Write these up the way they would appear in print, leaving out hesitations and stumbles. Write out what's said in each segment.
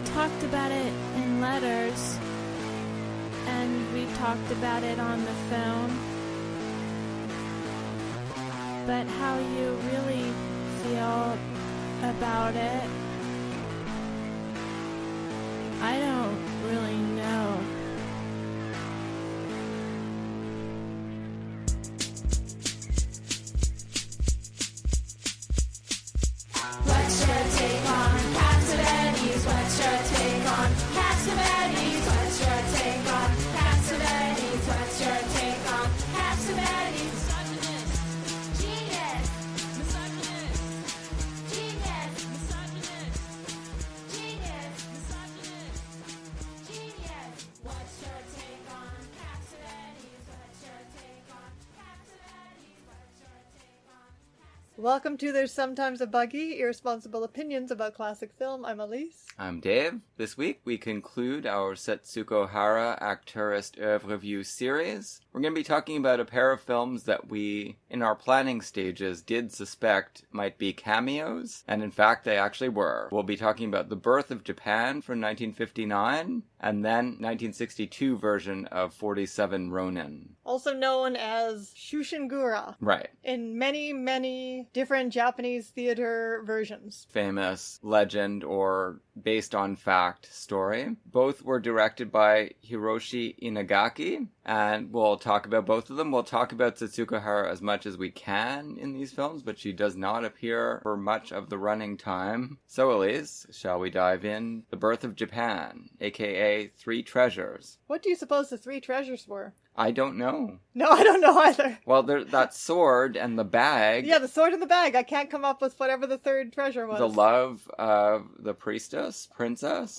talked about it in letters, and we talked about it on the phone. But how you really feel about it, I don't really know. What's your take on Cassavetes? What's your take on Cassavetes? What's your take on Cassavetes? What's your take on Cassavetes? Misogynist. Genius. Misogynist. Genius. Misogynist. Genius. Misogynist. Genius. What's your take on Cassavetes? What's your take on Cassavetes? What's your take on Cassavetes? Welcome to There's Sometimes a Buggy, Irresponsible Opinions About Classic Film. I'm Elise. I'm Dave. This week we conclude our Setsuko Hara Acteurist Oeuvre-view series. We're going to be talking about a pair of films that we, in our planning stages, did suspect might be cameos, and in fact they actually were. We'll be talking about The Birth of Japan from 1959, and then 1962 version of 47 Ronin. Also known as Chūshingura. Right. In many, many different Japanese theater versions. Famous legend or based on fact story. Both were directed by Hiroshi Inagaki, and we'll talk about both of them. We'll talk about Setsuko Hara as much as we can in these films, but she does not appear for much of the running time. So Elise, shall we dive in? The Birth of Japan, a.k.a. Three Treasures. What do you suppose the three treasures were? I don't know. No, I don't know either. Well, that sword and the bag. Yeah, the sword and the bag. I can't come up with whatever the third treasure was. The love of the princess?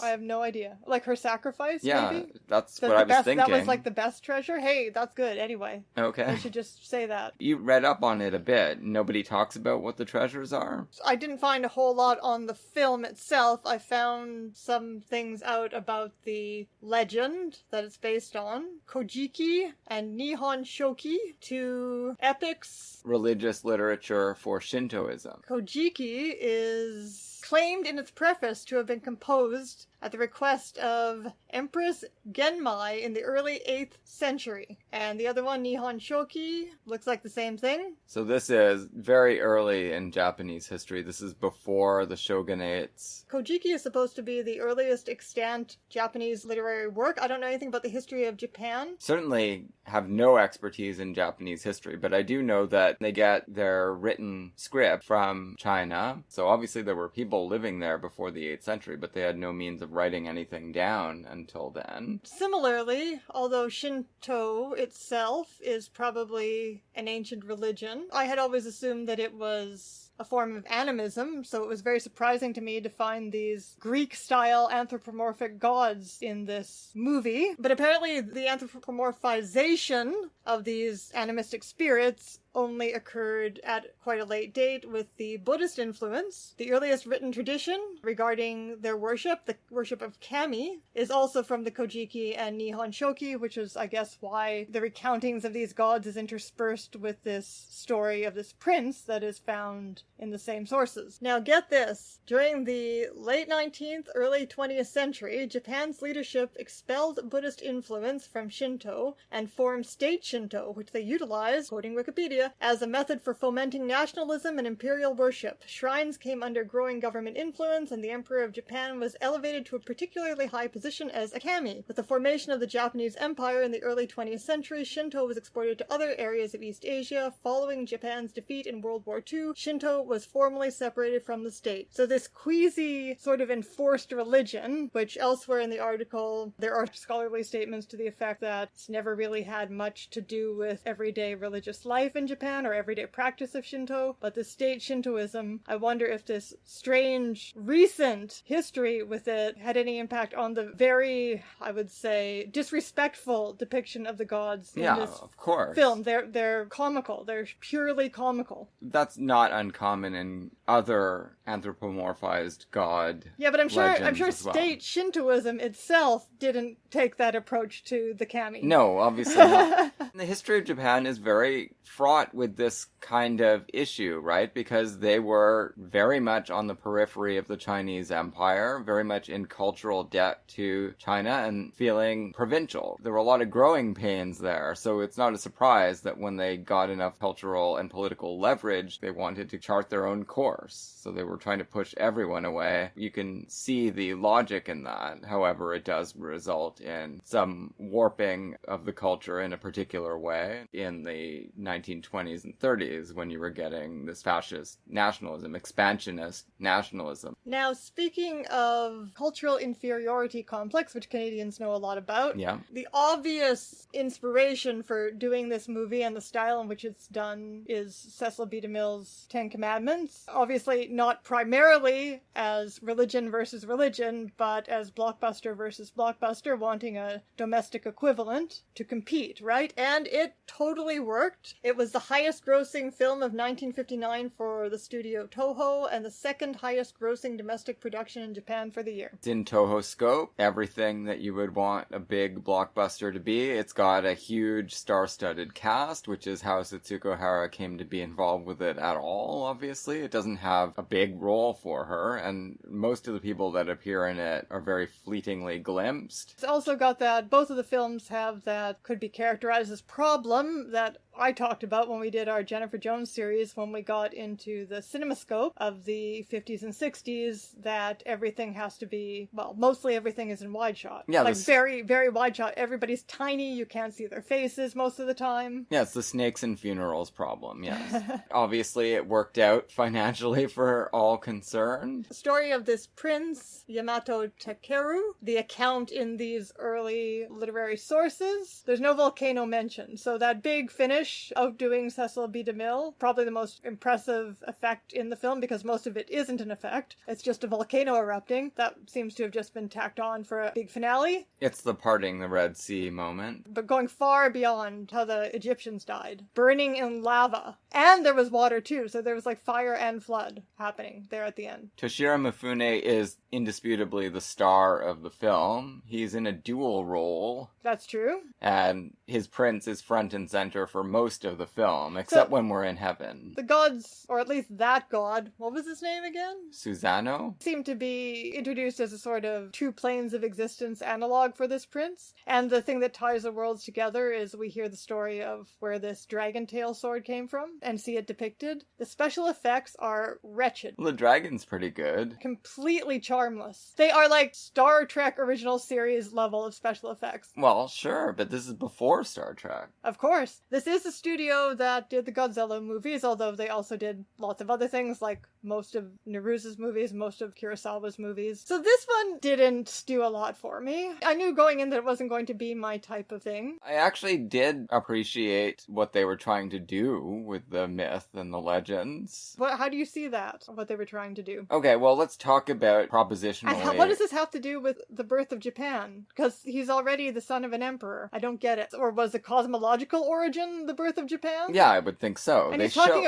I have no idea. Like her sacrifice, yeah, maybe? That's what I was thinking. That was like the best treasure? Hey, that's good anyway. Okay. I should just say that. You read up on it a bit. Nobody talks about what the treasures are? I didn't find a whole lot on the film itself. I found some things out about the legend that it's based on. Kojiki and Nihon Shoki, two epics. Religious literature for Shintoism. Kojiki is claimed in its preface to have been composed at the request of Empress Genmai in the early 8th century. And the other one, Nihon Shoki, looks like the same thing. So this is very early in Japanese history. This is before the shogunates. Kojiki is supposed to be the earliest extant Japanese literary work. I don't know anything about the history of Japan. Certainly have no expertise in Japanese history, but I do know that they get their written script from China. So obviously there were people living there before the 8th century, but they had no means of writing anything down until then. Similarly, although Shinto itself is probably an ancient religion, I had always assumed that it was a form of animism, so it was very surprising to me to find these Greek-style anthropomorphic gods in this movie. But apparently the anthropomorphization of these animistic spirits only occurred at quite a late date with the Buddhist influence. The earliest written tradition regarding their worship, the worship of kami, is also from the Kojiki and Nihon Shoki, which is, I guess, why the recountings of these gods is interspersed with this story of this prince that is found in the same sources. Now get this, during the late 19th, early 20th century, Japan's leadership expelled Buddhist influence from Shinto and formed state Shinto, which they utilized, quoting Wikipedia, as a method for fomenting nationalism and imperial worship. Shrines came under growing government influence, and the Emperor of Japan was elevated to a particularly high position as a kami. With the formation of the Japanese Empire in the early 20th century, Shinto was exported to other areas of East Asia. Following Japan's defeat in World War II, Shinto was formally separated from the state. So this queasy sort of enforced religion, which elsewhere in the article there are scholarly statements to the effect that it's never really had much to do with everyday religious life in Japan or everyday practice of Shinto, but the state Shintoism, I wonder if this strange recent history with it had any impact on the very, I would say, disrespectful depiction of the gods in this of course. film. They're comical. They're purely comical. That's not uncommon common in other anthropomorphized god. Yeah, but I'm sure as well. state Shintoism itself didn't take that approach to the kami. No, obviously not. The history of Japan is very fraught with this kind of issue, right? Because they were very much on the periphery of the Chinese Empire, very much in cultural debt to China and feeling provincial. There were a lot of growing pains there, so it's not a surprise that when they got enough cultural and political leverage, they wanted to chart their own course. So they were trying to push everyone away. You can see the logic in that. However, it does result in some warping of the culture in a particular way in the 1920s and 30s when you were getting this fascist nationalism, expansionist nationalism. Now, speaking of cultural inferiority complex, which Canadians know a lot about, Yeah. the obvious inspiration for doing this movie and the style in which it's done is Cecil B. DeMille's Ten Commandments. Obviously, not primarily as religion versus religion, but as blockbuster versus blockbuster, wanting a domestic equivalent to compete, right? And it totally worked. It was the highest grossing film of 1959 for the studio Toho, and the second highest grossing domestic production in Japan for the year. It's in Toho scope, everything that you would want a big blockbuster to be. It's got a huge star-studded cast, which is how Setsuko Hara came to be involved with it at all, obviously. It doesn't have a big role for her, and most of the people that appear in it are very fleetingly glimpsed. It's also got that both of the films have that could be characterized as problem that I talked about when we did our Jennifer Jones series, when we got into the cinemascope of the 50s and 60s, that everything has to be, well, mostly everything is in wide shot. Yeah, like very, very wide shot. Everybody's tiny, you can't see their faces most of the time. Yeah, it's the snakes and funerals problem, yes. Obviously, it worked out financially for all concerned. The story of this prince, Yamato Takeru, the account in these early literary sources, there's no volcano mentioned, so that big finish outdoing Cecil B. DeMille, probably the most impressive effect in the film, because most of it isn't an effect. It's just a volcano erupting. That seems to have just been tacked on for a big finale. It's the parting the Red Sea moment. But going far beyond how the Egyptians died. Burning in lava. And there was water too, so there was like fire and flood happening there at the end. Toshiro Mifune is indisputably the star of the film. He's in a dual role. That's true. And his prince is front and center for most of the film, except when we're in heaven. The gods, or at least that god, what was his name again? Susano? Seemed to be introduced as a sort of two planes of existence analog for this prince. And the thing that ties the worlds together is we hear the story of where this dragon tail sword came from and see it depicted. The special effects are wretched. Well, the dragon's pretty good. Completely charmless. They are like Star Trek original series level of special effects. Well, sure, but this is before Star Trek. Of course. This is the studio that did the Godzilla movies, although they also did lots of other things, like most of Neruda's movies, most of Kurosawa's movies. So this one didn't do a lot for me. I knew going in that it wasn't going to be my type of thing. I actually did appreciate what they were trying to do with the myth and the legends. How do you see that, what they were trying to do? Okay, well, let's talk about propositionally. And what does this have to do with the birth of Japan? Because he's already the son of an emperor. I don't get it. Or was the cosmological origin the birth of Japan? Yeah, I would think so. And he's talking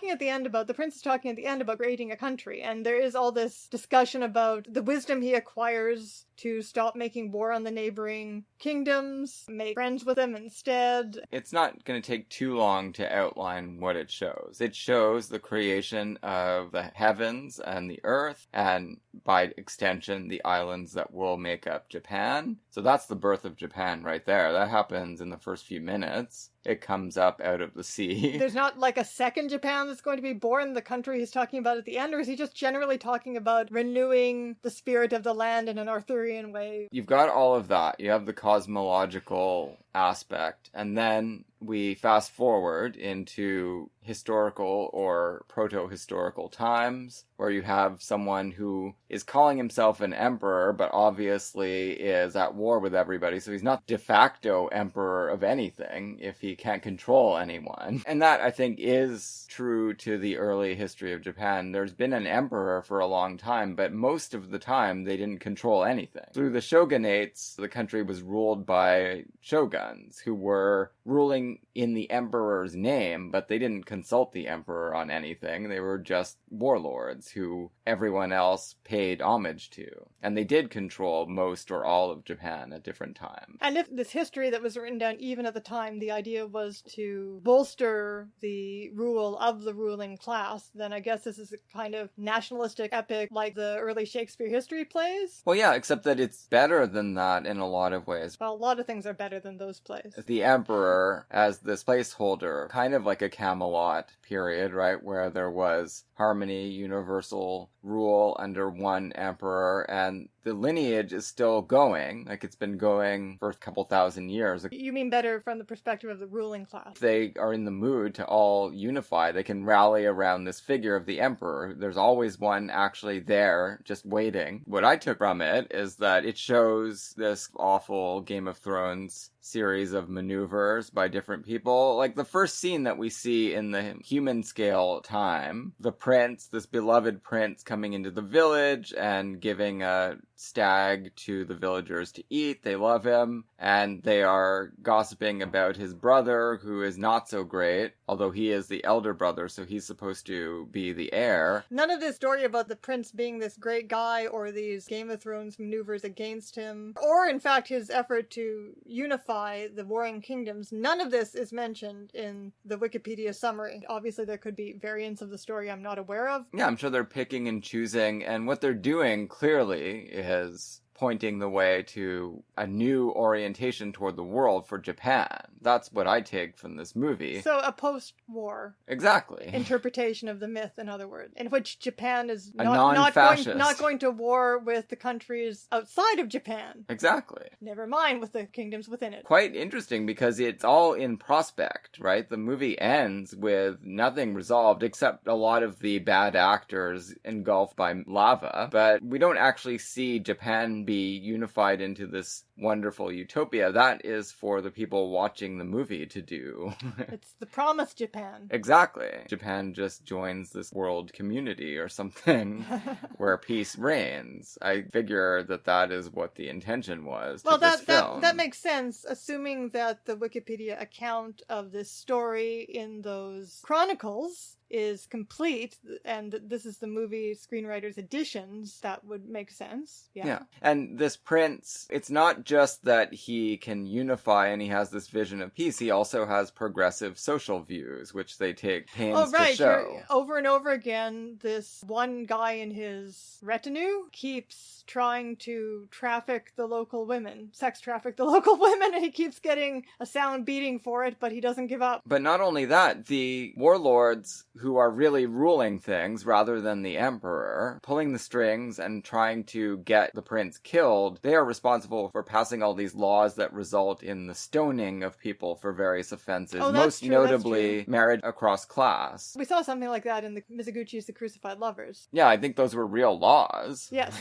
at the end about, the prince is talking at the end about creating a country, and there is all this discussion about the wisdom he acquires to stop making war on the neighboring kingdoms, make friends with them instead. It's not going to take too long to outline what it shows. It shows the creation of the heavens and the earth, and by extension, the islands that will make up Japan. So that's the birth of Japan right there. That happens in the first few minutes. It comes up out of the sea. There's not like a second Japan that's going to be born, the country he's talking about at the end, or is he just generally talking about renewing the spirit of the land in an Arthurian way? You've got all of that. You have the cosmological aspect, and then we fast forward into historical or proto-historical times where you have someone who is calling himself an emperor but obviously is at war with everybody, so he's not de facto emperor of anything if he can't control anyone. And that, I think, is true to the early history of Japan. There's been an emperor for a long time, but most of the time they didn't control anything. Through the shogunates, the country was ruled by shoguns who were ruling in the emperor's name, but they didn't consult the emperor on anything. They were just warlords who everyone else paid homage to. And they did control most or all of Japan at different times. And if this history that was written down even at the time, the idea was to bolster the rule of the ruling class, then I guess this is a kind of nationalistic epic like the early Shakespeare history plays. Well, yeah, except that it's better than that in a lot of ways. Well, a lot of things are better than those plays. The emperor as this placeholder, kind of like a Camelot period, right, where there was harmony, universal rule under one emperor, and the lineage is still going. Like, it's been going for a couple thousand years. You mean better from the perspective of the ruling class? They are in the mood to all unify. They can rally around this figure of the emperor. There's always one actually there, just waiting. What I took from it is that it shows this awful Game of Thrones series of maneuvers by different people. Like the first scene that we see in the human scale time, the prince, this beloved prince coming into the village and giving a stag to the villagers to eat. They love him, and they are gossiping about his brother, who is not so great, although he is the elder brother, so he's supposed to be the heir. None of this story about the prince being this great guy or these Game of Thrones maneuvers against him, or in fact his effort to unify the warring kingdoms, none of this is mentioned in the Wikipedia summary. Obviously there could be variants of the story I'm not aware of. Yeah, I'm sure they're picking and choosing, and what they're doing clearly is pointing the way to a new orientation toward the world for Japan. That's what I take from this movie. So a post-war exactly interpretation of the myth, in other words, in which Japan is not going to war with the countries outside of Japan. Exactly. Never mind with the kingdoms within it. Quite interesting because it's all in prospect, right? The movie ends with nothing resolved except a lot of the bad actors engulfed by lava, but we don't actually see Japan be unified into this wonderful utopia. That is for the people watching the movie to do. It's the promised Japan. Exactly. Japan just joins this world community or something where peace reigns. I figure that is what the intention was. Well, to this film. that makes sense, assuming that the Wikipedia account of this story in those chronicles is complete, and this is the movie screenwriter's editions. That would make sense. Yeah. And this prince, it's not just that he can unify and he has this vision of peace, he also has progressive social views, which they take pains to show. Over and over again, this one guy in his retinue keeps trying to traffic the local women, sex traffic the local women, and he keeps getting a sound beating for it, but he doesn't give up. But not only that, the warlords who are really ruling things rather than the emperor, pulling the strings and trying to get the prince killed, they are responsible for passing all these laws that result in the stoning of people for various offenses, most notably marriage across class. We saw something like that in the Mizoguchi's The Crucified Lovers. Yeah, I think those were real laws. Yes,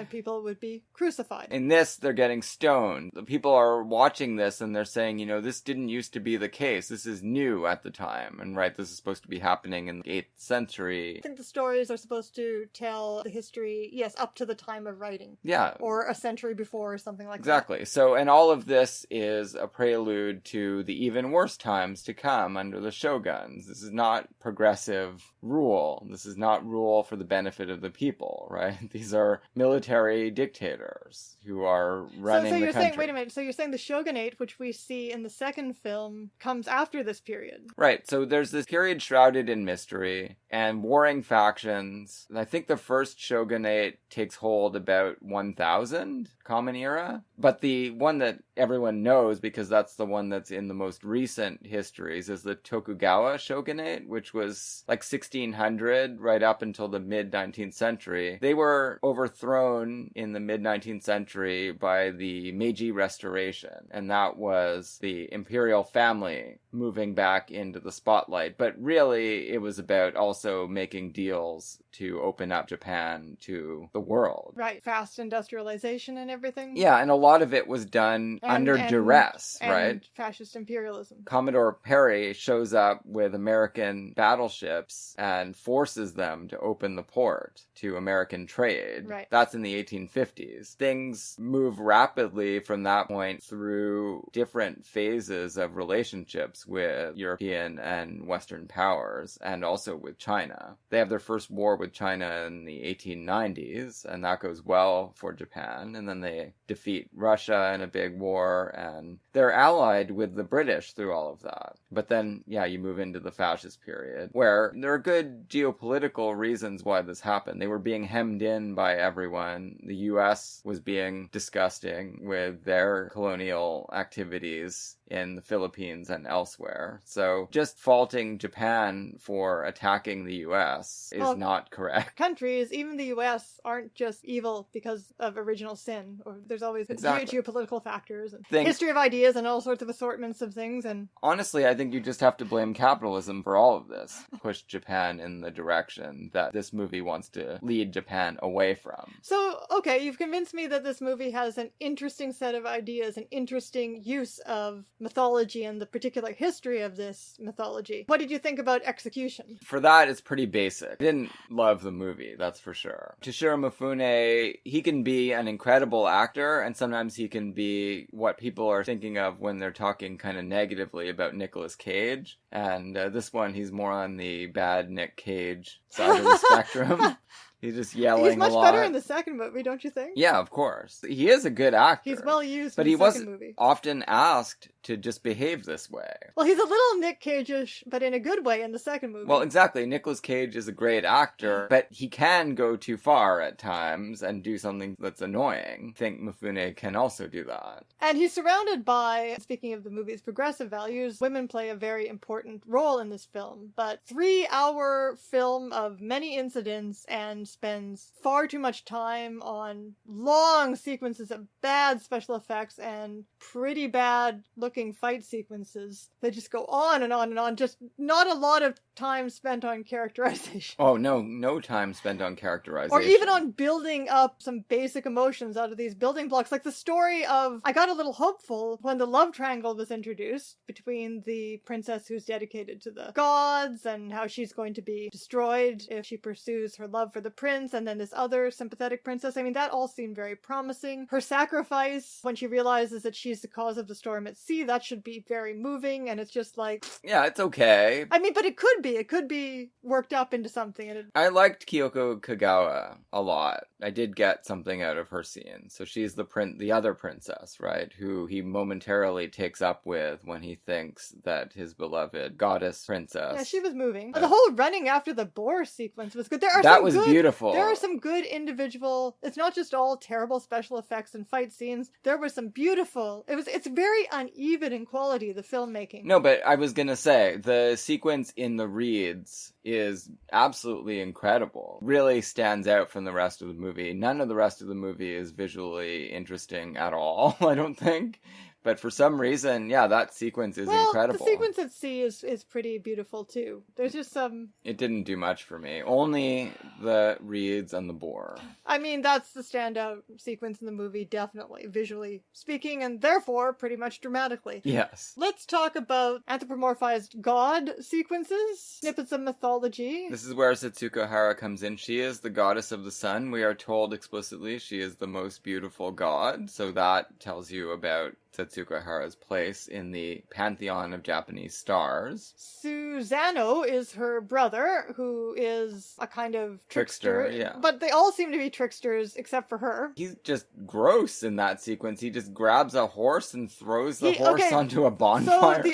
people would be crucified. In this, they're getting stoned. The people are watching this and they're saying, this didn't used to be the case. This is new at the time. And this is supposed to be happening in the 8th century. I think the stories are supposed to tell the history, yes, up to the time of writing. Yeah. Or a century before or something like that. Exactly. So, and all of this is a prelude to the even worse times to come under the shoguns. This is not progressive rule. This is not rule for the benefit of the people, right? These are military dictators who are running the country. Wait a minute, so you're saying the shogunate, which we see in the second film, comes after this period? Right, so there's this period shrouded in mystery and warring factions. I think the first shogunate takes hold about 1000 Common Era, but the one that everyone knows, because that's the one that's in the most recent histories, is the Tokugawa shogunate, which was like 1600 right up until the mid-19th century. They were overthrown in the mid-19th century by the Meiji Restoration, and that was the imperial family moving back into the spotlight. But really, it was about also making deals to open up Japan to the world. Right, fast industrialization and everything? Yeah, and a lot lot of it was done under duress, right? And fascist imperialism. Commodore Perry shows up with American battleships and forces them to open the port to American trade. Right. That's in the 1850s. Things move rapidly from that point through different phases of relationships with European and Western powers, and also with China. They have their first war with China in the 1890s, and that goes well for Japan, and then they defeat Russia in a big war, and they're allied with the British through all of that. But then, yeah, you move into the fascist period, where there are good geopolitical reasons why this happened. They were being hemmed in by everyone. The US was being disgusting with their colonial activities in the Philippines and elsewhere. So just faulting Japan for attacking the US is not correct. Countries, even the US, aren't just evil because of original sin. Or there's always geopolitical factors and history of ideas and all sorts of assortments of things. And honestly, I think you just have to blame capitalism for all of this. Push Japan in the direction that this movie wants to lead Japan away from. So, okay, you've convinced me that this movie has an interesting set of ideas, an interesting use of mythology and the particular history of this mythology. What did you think about execution? For that, it's pretty basic. I didn't love the movie, that's for sure. Toshiro Mifune, he can be an incredible actor, and sometimes he can be what people are thinking of when they're talking kind of negatively about Nicolas Cage. And this one, he's more on the bad Nick Cage side of the spectrum. He's just yelling a lot. He's much better in the second movie, don't you think? Yeah, of course. He is a good actor. He's well used in the second movie. But he was often asked to just behave this way. Well, he's a little Nick Cage-ish, but in a good way in the second movie. Well, exactly. Nicolas Cage is a great actor, but he can go too far at times and do something that's annoying. I think Mifune can also do that. And he's surrounded by, speaking of the movie's progressive values, women play a very important role in this film. But 3-hour film of many incidents and spends far too much time on long sequences of bad special effects and pretty bad looking fight sequences. They just go on and on and on. Just not a lot of time spent on characterization. Oh, no time spent on characterization. Or even on building up some basic emotions out of these building blocks. Like the story of, I got a little hopeful when the love triangle was introduced between the princess who's dedicated to the gods and how she's going to be destroyed if she pursues her love for the prince, and then this other sympathetic princess. I mean, that all seemed very promising. Her sacrifice when she realizes that she's the cause of the storm at sea, that should be very moving, and it's just like... Yeah, it's okay. I mean, but it could be worked up into something. And I liked Kyoko Kagawa a lot. I did get something out of her scene. So she's the other princess, right? Who he momentarily takes up with when he thinks that his beloved goddess princess... Yeah, she was moving. The whole running after the boar sequence was good. That was beautiful. There are some good individual... It's not just all terrible special effects and fight scenes. There were some beautiful... It's very uneven in quality, the filmmaking. No, but I was gonna say, the sequence in the reeds is absolutely incredible. Really stands out from the rest of the movie. None of the rest of the movie is visually interesting at all, I don't think. But for some reason, yeah, that sequence is incredible. The sequence at sea is pretty beautiful, too. There's just some... It didn't do much for me. Only the reeds and the boar. I mean, that's the standout sequence in the movie, definitely, visually speaking, and therefore, pretty much dramatically. Yes. Let's talk about anthropomorphized god sequences, snippets of mythology. This is where Setsuko Hara comes in. She is the goddess of the sun. We are told explicitly she is the most beautiful god, so that tells you about Setsuko Hara's place in the pantheon of Japanese stars. Susanoo is her brother, who is a kind of trickster. Yeah. But they all seem to be tricksters, except for her. He's just gross in that sequence. He just grabs a horse and throws the horse onto a bonfire. So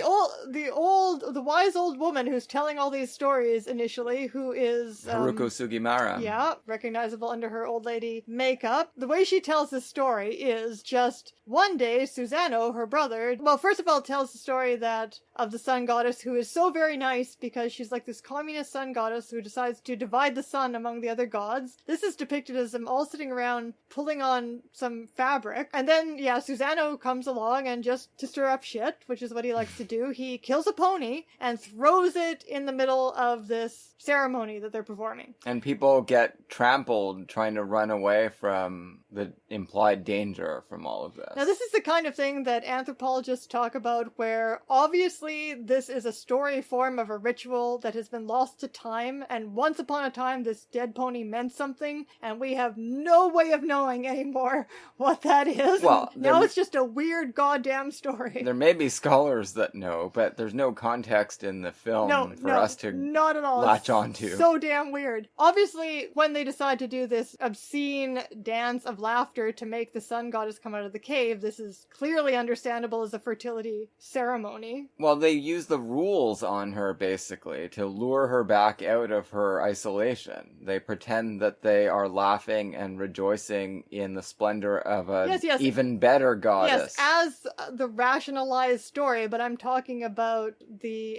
the wise old woman who's telling all these stories initially, who is... Haruko Sugimara. Yeah, recognizable under her old lady makeup. The way she tells the story is just, one day, Susanoo Susanoo, her brother, well, first of all, tells the story that of the sun goddess who is so very nice because she's like this communist sun goddess who decides to divide the sun among the other gods. This is depicted as them all sitting around pulling on some fabric. And then, Susanoo comes along and just to stir up shit, which is what he likes to do, he kills a pony and throws it in the middle of this ceremony that they're performing. And people get trampled trying to run away from the implied danger from all of this. Now, this is the kind of thing that anthropologists talk about where obviously this is a story form of a ritual that has been lost to time, and once upon a time this dead pony meant something, and we have no way of knowing anymore what that is. Well, now it's just a weird goddamn story. There may be scholars that know, but there's no context in the film for us to not at all. latch onto. So damn weird. Obviously, when they decide to do this obscene dance of laughter to make the sun goddess come out of the cave, this is clearly understandable as a fertility ceremony. Well, they use the rules on her, basically, to lure her back out of her isolation. They pretend that they are laughing and rejoicing in the splendor of an even better goddess. Yes, as the rationalized story, but I'm talking about the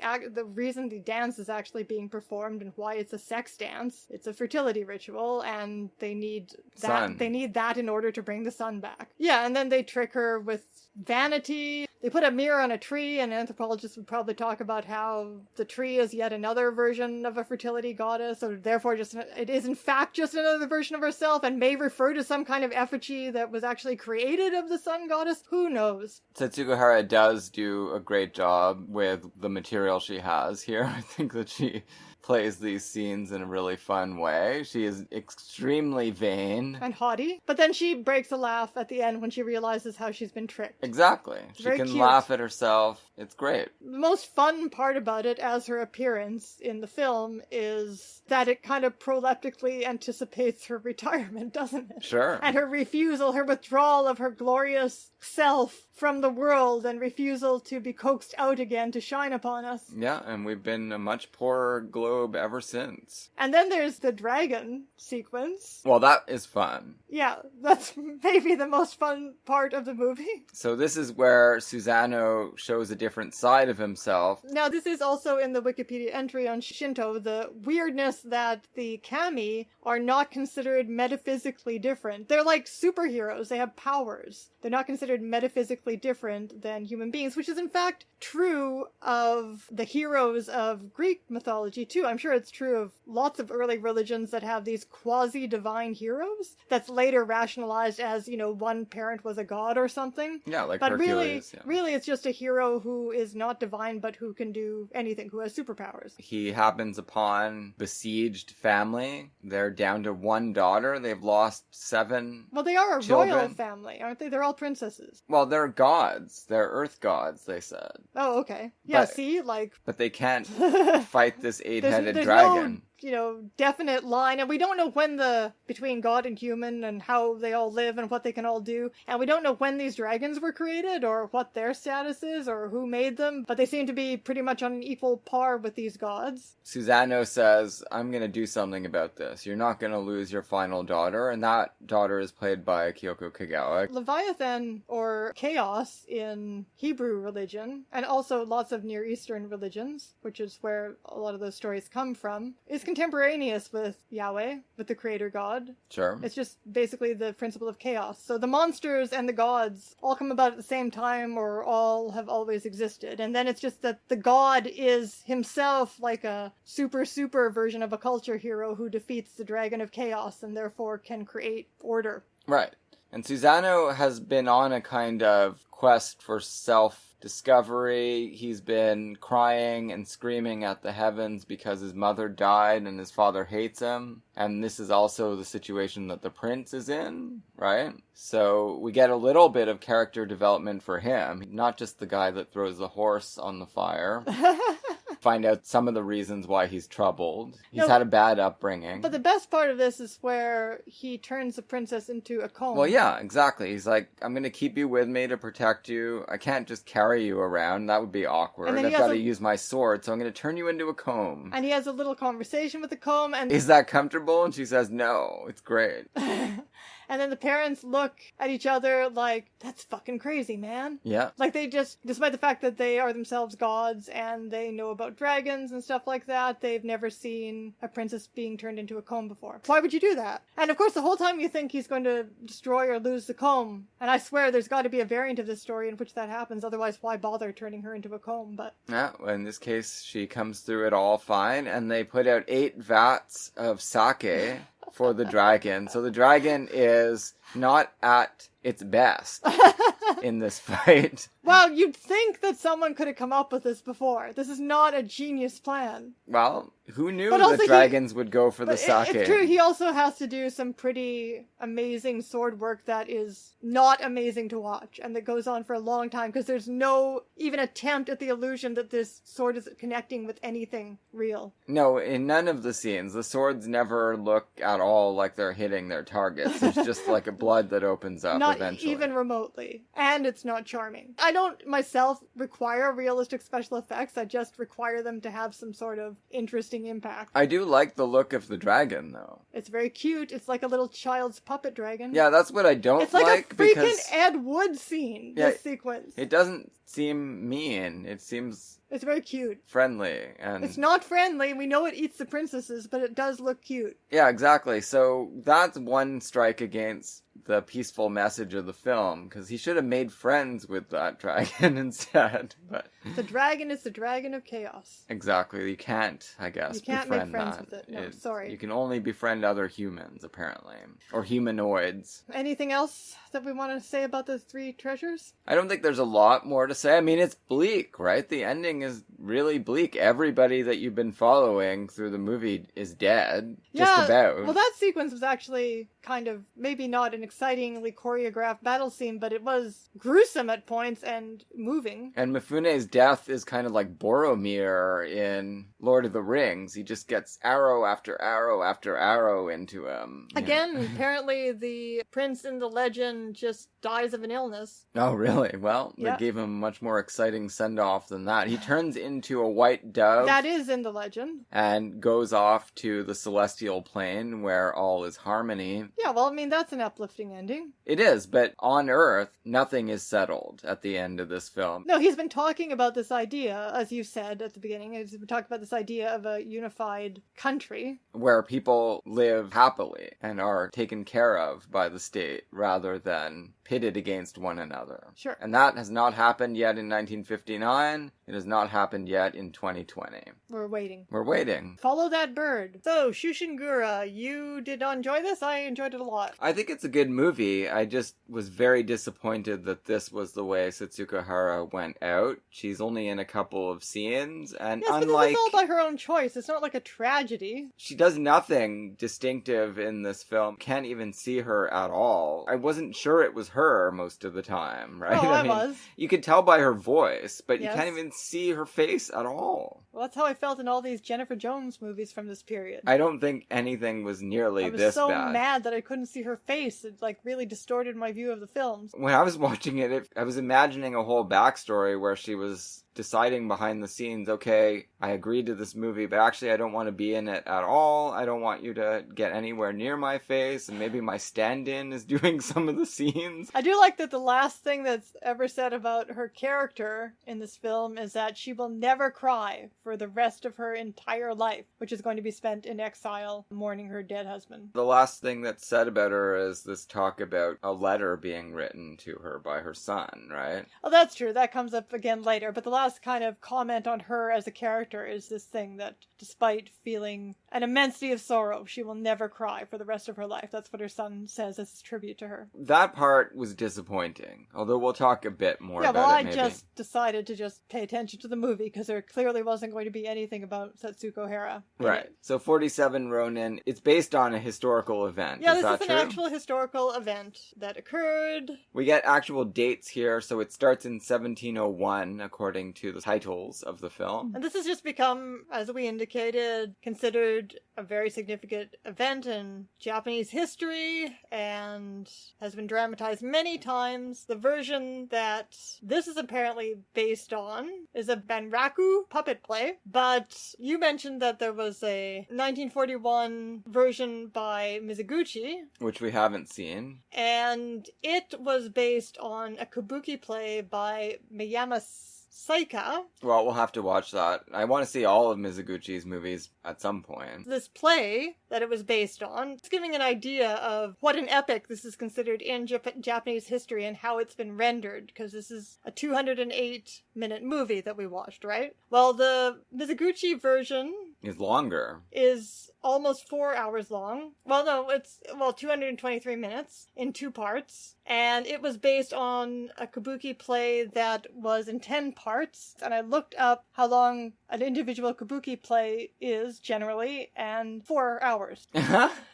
reason the dance is actually being performed and why it's a sex dance. It's a fertility ritual, and they need that. Sun. They need that in order to bring the sun back. Yeah, and then they trick her with vanity. They put a mirror on a tree, and anthropologists would probably talk about how the tree is yet another version of a fertility goddess, or therefore it is in fact just another version of herself, and may refer to some kind of effigy that was actually created of the sun goddess. Who knows? Setsuko Hara does do a great job with the material she has here. I think that she plays these scenes in a really fun way. She is extremely vain. And haughty. But then she breaks a laugh at the end when she realizes how she's been tricked. Exactly. She Very can cute. laugh at herself. It's great. The most fun part about it, as her appearance in the film, is that it kind of proleptically anticipates her retirement, doesn't it? Sure. And her refusal, her withdrawal of her glorious self from the world and refusal to be coaxed out again to shine upon us. Yeah, and we've been a much poorer globe ever since. And then there's the dragon sequence. Well, that is fun. Yeah, that's maybe the most fun part of the movie. So this is where Susanoo shows a different side of himself. Now, this is also in the Wikipedia entry on Shinto, the weirdness that the kami are not considered metaphysically different. They're like superheroes. They have powers. They're not considered metaphysically different than human beings, which is in fact true of the heroes of Greek mythology too. I'm sure it's true of lots of early religions that have these quasi-divine heroes that's later rationalized as, one parent was a god or something. Yeah, like but Hercules. really it's just a hero who is not divine but who can do anything, who has superpowers. He happens upon besieged family. They're down to one daughter. They've lost 7 Well, they are a children. royal family, aren't they? They're all princesses. Well, they're gods. They're earth gods, they said. Oh, okay. Yeah, But- see, like... But they can't fight this 8-headed there's dragon. No, definite line, and we don't know when between God and human and how they all live and what they can all do, and we don't know when these dragons were created or what their status is or who made them, but they seem to be pretty much on an equal par with these gods. Susanoo says, I'm going to do something about this. You're not going to lose your final daughter, and that daughter is played by Kyoko Kagawa. Leviathan, or chaos in Hebrew religion, and also lots of Near Eastern religions, which is where a lot of those stories come from, is contemporaneous with Yahweh, with the creator god. Sure. It's just basically the principle of chaos. So the monsters and the gods all come about at the same time, or all have always existed. And then it's just that the god is himself like a super version of a culture hero who defeats the dragon of chaos and therefore can create order. Right. And Susanoo has been on a kind of quest for self-discovery. He's been crying and screaming at the heavens because his mother died and his father hates him. And this is also the situation that the prince is in, right? So we get a little bit of character development for him. Not just the guy that throws the horse on the fire. Find out some of the reasons why he's troubled. He's had a bad upbringing. But the best part of this is where he turns the princess into a comb. Well, yeah, exactly. He's like, I'm going to keep you with me to protect you. I can't just carry you around. That would be awkward. I've got to use my sword, so I'm going to turn you into a comb. And he has a little conversation with the comb. And is that comfortable? And she says, no, it's great. And then the parents look at each other like, that's fucking crazy, man. Yeah. Like they just, despite the fact that they are themselves gods and they know about dragons and stuff like that, they've never seen a princess being turned into a comb before. Why would you do that? And of course, the whole time you think he's going to destroy or lose the comb. And I swear there's got to be a variant of this story in which that happens. Otherwise, why bother turning her into a comb? But yeah, well, in this case, she comes through it all fine, and they put out 8 vats of sake for the dragon. So the dragon is not at its best in this fight. Well, you'd think that someone could have come up with this before. This is not a genius plan. Well, who knew But also that dragons would go for the sake? It's true, he also has to do some pretty amazing sword work that is not amazing to watch, and that goes on for a long time, because there's no even attempt at the illusion that this sword is connecting with anything real. No, in none of the scenes, the swords never look at all like they're hitting their targets. It's just like a blood that opens up Not eventually. even remotely. And it's not charming. I don't myself require realistic special effects, I just require them to have some sort of interesting impact. I do like the look of the dragon, though. It's very cute. It's like a little child's puppet dragon. Yeah, that's what I don't It's like a freaking because Ed Wood scene, Yeah, this sequence. it doesn't seem mean. It seems It's very cute. friendly. And It's not friendly. We know it eats the princesses, but it does look cute. yeah, exactly. So that's one strike against the peaceful message of the film, because he should have made friends with that dragon instead. But The dragon is the dragon of chaos. exactly, you can't, I guess, You can't make befriend friends that. with it. No, sorry. You can only befriend other humans, apparently, or humanoids. Anything else that we want to say about the 3 treasures? I don't think there's a lot more to say. I mean, it's bleak, right? The ending is really bleak. Everybody that you've been following through the movie is dead. Just about. Well, that sequence was actually kind of, maybe not an excitingly choreographed battle scene, but it was gruesome at points and moving. And Mifune's death is kind of like Boromir in Lord of the Rings. He just gets arrow after arrow after arrow into him. Again, apparently the prince in the legend just dies of an illness. Oh, really? Well, Yeah. they gave him a much more exciting send-off than that. He turns into a white dove. That is in the legend. And goes off to the celestial plane where all is harmony. Yeah, well, I mean, that's an uplifting ending. It is, but on Earth, nothing is settled at the end of this film. No, he's been talking about this idea, as you said at the beginning, he's been talking about this idea of a unified country. Where people live happily and are taken care of by the state rather than pitted against one another. Sure. And that has not happened yet in 1959. It has not happened yet in 2020. We're waiting. We're waiting. Follow that bird. So, Chūshingura, you did not enjoy this? I enjoyed it a lot. I think it's a good movie. I just was very disappointed that this was the way Setsuko Hara went out. She's only in a couple of scenes, and Yes, but unlike... this is all by her own choice. It's not like a tragedy. She does nothing distinctive in this film. Can't even see her at all. I wasn't sure it was her most of the time, right? Oh, I was. You could tell by her voice, but Yes. you can't even see her face at all. Well, that's how I felt in all these Jennifer Jones movies from this period. I don't think anything was nearly I was this so bad. mad that I couldn't see her face. It, like, really distorted my view of the films. When I was watching it, I was imagining a whole backstory where she was deciding behind the scenes, okay, I agreed to this movie, but actually I don't want to be in it at all. I don't want you to get anywhere near my face, and maybe my stand-in is doing some of the scenes. I do like that the last thing that's ever said about her character in this film is that she will never cry for the rest of her entire life, which is going to be spent in exile mourning her dead husband. The last thing that's said about her is this talk about a letter being written to her by her son, right? Oh, that's true. That comes up again later. But the last kind of comment on her as a character is this thing that despite feeling an immensity of sorrow, she will never cry for the rest of her life. That's what her son says as a tribute to her. That part was disappointing, although we'll talk a bit more about it maybe. I just decided to just pay attention to the movie because there clearly wasn't going to be anything about Setsuko Hara. Right. So 47 Ronin, it's based on a historical event. Yeah, is that this is true? an actual historical event that occurred. We get actual dates here, so it starts in 1701, according to the titles of the film. And this has just become, as we indicated, considered considered a very significant event in Japanese history and has been dramatized many times. The version that this is apparently based on is a banraku puppet play, but you mentioned that there was a 1941 version by Mizoguchi, which we haven't seen. And it was based on a kabuki play by Miyama Saika. Well, we'll have to watch that. I want to see all of Mizoguchi's movies at some point. This play that it was based on, it's giving an idea of what an epic this is considered in Japanese history and how it's been rendered, because this is a 208-minute movie that we watched, right? Well, the Mizoguchi version is longer. Is almost 4 hours long. Well, no, it's 223 minutes in 2 parts. And it was based on a kabuki play that was in 10 parts. And I looked up how long an individual kabuki play is generally, and 4 hours.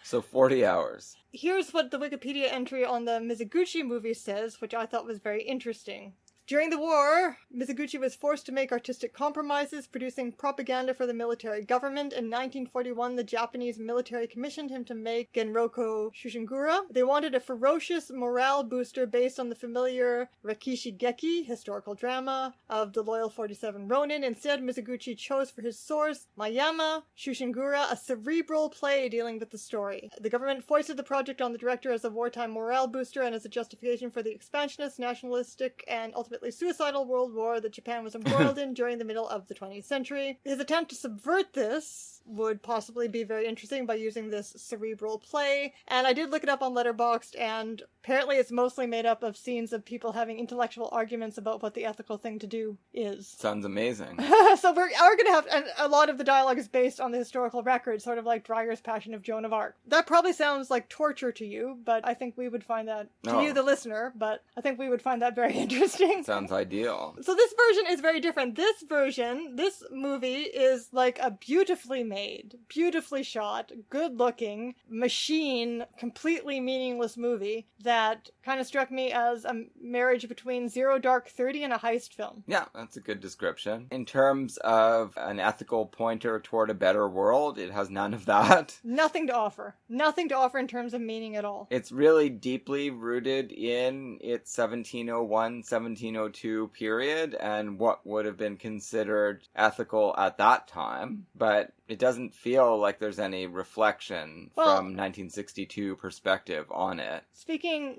So 40 hours. Here's what the Wikipedia entry on the Mizoguchi movie says, which I thought was very interesting. During the war, Mizoguchi was forced to make artistic compromises, producing propaganda for the military government. In 1941, the Japanese military commissioned him to make Genroku Chūshingura. They wanted a ferocious morale booster based on the familiar Rakishi Geki, historical drama, of the Loyal 47 Ronin. Instead, Mizoguchi chose for his source Mayama Chūshingura, a cerebral play dealing with the story. The government foisted the project on the director as a wartime morale booster and as a justification for the expansionist, nationalistic, and ultimately suicidal world war that Japan was embroiled in during the middle of the 20th century. His attempt to subvert this would possibly be very interesting by using this cerebral play. And I did look it up on Letterboxd, and apparently it's mostly made up of scenes of people having intellectual arguments about what the ethical thing to do is. Sounds amazing. So we're going to have, and a lot of the dialogue is based on the historical record, sort of like Dreyer's Passion of Joan of Arc. That probably sounds like torture to you, but I think we would find that, to you the listener, but I think we would find that very interesting. Sounds ideal. So this version is very different. This movie is like a beautifully made, beautifully shot, good-looking machine, completely meaningless movie that kind of struck me as a marriage between Zero Dark 30 and a heist film. Yeah, that's a good description. In terms of an ethical pointer toward a better world, it has none of that. Nothing to offer. Nothing to offer in terms of meaning at all. It's really deeply rooted in its 1701, 1702 period and what would have been considered ethical at that time, but it doesn't feel like there's any reflection from 1962 perspective on it.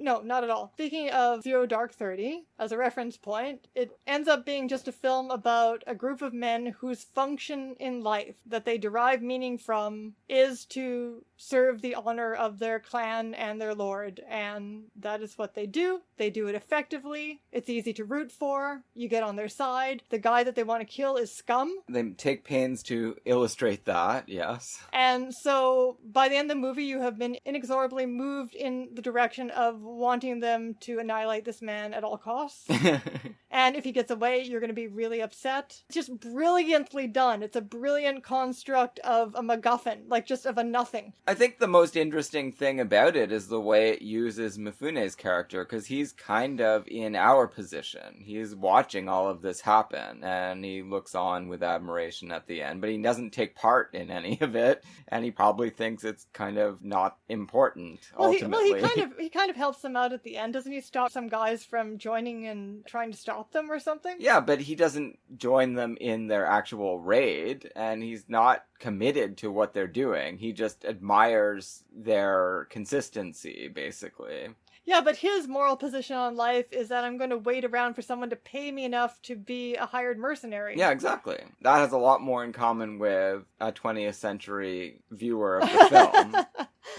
No, not at all. Speaking of Zero Dark 30, as a reference point, it ends up being just a film about a group of men whose function in life, that they derive meaning from, is to serve the honor of their clan and their lord. And that is what they do. They do it effectively. It's easy to root for. You get on their side. The guy that they want to kill is scum. They take pains to illustrate that, yes. And so by the end of the movie, you have been inexorably moved in the direction of wanting them to annihilate this man at all costs. And if he gets away, you're going to be really upset. It's just brilliantly done. It's a brilliant construct of a MacGuffin, like just of a nothing. I think the most interesting thing about it is the way it uses Mifune's character, because he's kind of in our position. He's watching all of this happen, and he looks on with admiration at the end, but he doesn't take part in any of it, and he probably thinks it's kind of not important, ultimately. He kind of helps them out at the end. Doesn't he stop some guys from joining and trying to stop them or something? Yeah, but he doesn't join them in their actual raid, and he's not committed to what they're doing. He just admires their consistency, basically. Yeah, but his moral position on life is that I'm going to wait around for someone to pay me enough to be a hired mercenary. Yeah, exactly. That has a lot more in common with a 20th century viewer of the film.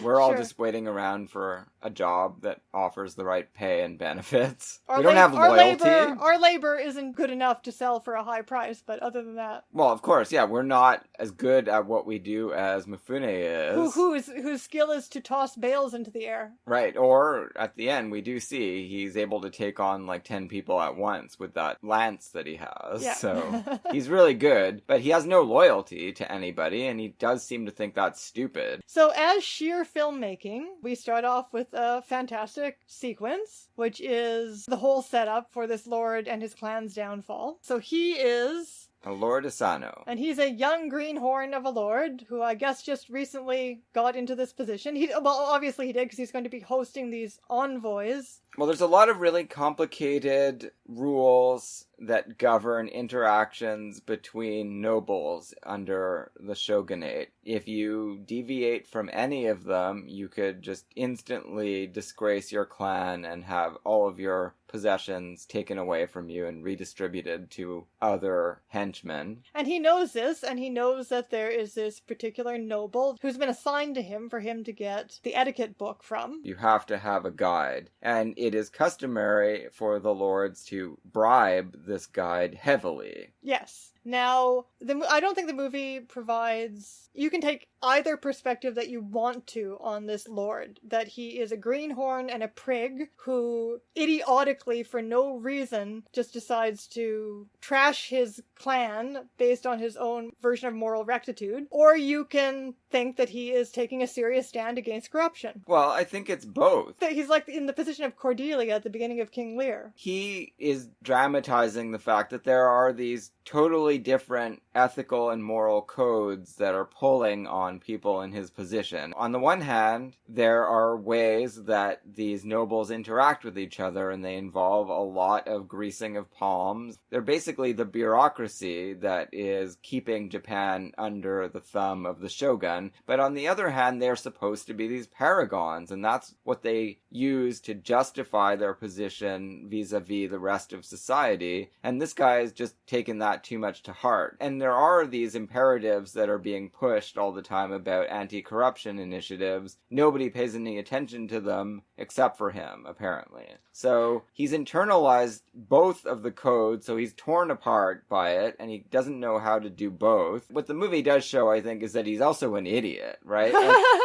We're all just waiting around for a job that offers the right pay and benefits. We don't have loyalty. Our labor isn't good enough to sell for a high price, but other than that... Well, of course, yeah, we're not as good at what we do as Mifune is. Whose skill is to toss bales into the air. Right, or at the end, we do see he's able to take on like 10 people at once with that lance that he has. Yeah. So he's really good, but he has no loyalty to anybody, and he does seem to think that's stupid. So as sheer filmmaking, we start off with a fantastic sequence, which is the whole setup for this lord and his clan's downfall. So he is A Lord Asano. And he's a young greenhorn of a lord who I guess just recently got into this position. Well, obviously he did because he's going to be hosting these envoys. Well, there's a lot of really complicated rules that govern interactions between nobles under the shogunate. If you deviate from any of them, you could just instantly disgrace your clan and have all of your possessions taken away from you and redistributed to other henchmen. And he knows this, and he knows that there is this particular noble who's been assigned to him for him to get the etiquette book from. You have to have a guide, and it is customary for the lords to bribe this guide heavily. Yes. Now, I don't think the movie provides... You can take either perspective that you want to on this lord. That he is a greenhorn and a prig who, idiotically, for no reason, just decides to trash his clan based on his own version of moral rectitude. Or you can think that he is taking a serious stand against corruption. Well, I think it's both. He's like in the position of Cordelia at the beginning of King Lear. He is dramatizing the fact that there are these totally different ethical and moral codes that are pulling on people in his position. On the one hand, there are ways that these nobles interact with each other, and they involve a lot of greasing of palms. They're basically the bureaucracy that is keeping Japan under the thumb of the shogun. But on the other hand, they're supposed to be these paragons, and that's what they use to justify their position vis-a-vis the rest of society. And this guy has just taken that too much to heart. And there are these imperatives that are being pushed all the time about anti-corruption initiatives. Nobody pays any attention to them except for him, apparently. So he's internalized both of the codes, so he's torn apart by it, and he doesn't know how to do both. What the movie does show, I think, is that he's also an idiot, right?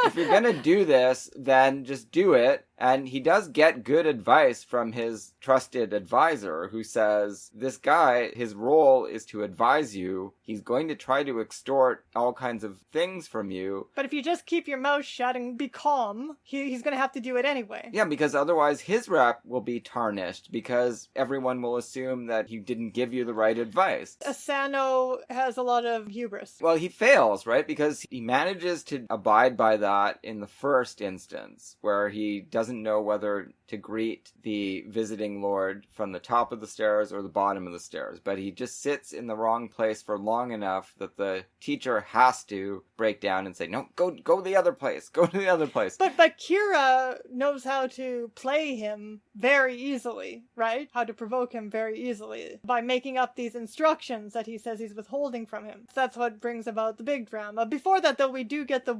If you're gonna do this, then just do it. And he does get good advice from his trusted advisor who says, this guy, his role is to advise you. He's going to try to extort all kinds of things from you. But if you just keep your mouth shut and be calm, he's going to have to do it anyway. Yeah, because otherwise his rep will be tarnished because everyone will assume that he didn't give you the right advice. Asano has a lot of hubris. Well, he fails, right? Because he manages to abide by that in the first instance, where he doesn't know whether to greet the visiting lord from the top of the stairs or the bottom of the stairs, but he just sits in the wrong place for long enough that the teacher has to break down and say, no, go the other place, go to the other place. But Kira knows how to play him very easily, right? How to provoke him very easily by making up these instructions that he says he's withholding from him. So that's what brings about the big drama. Before that, though, we do get the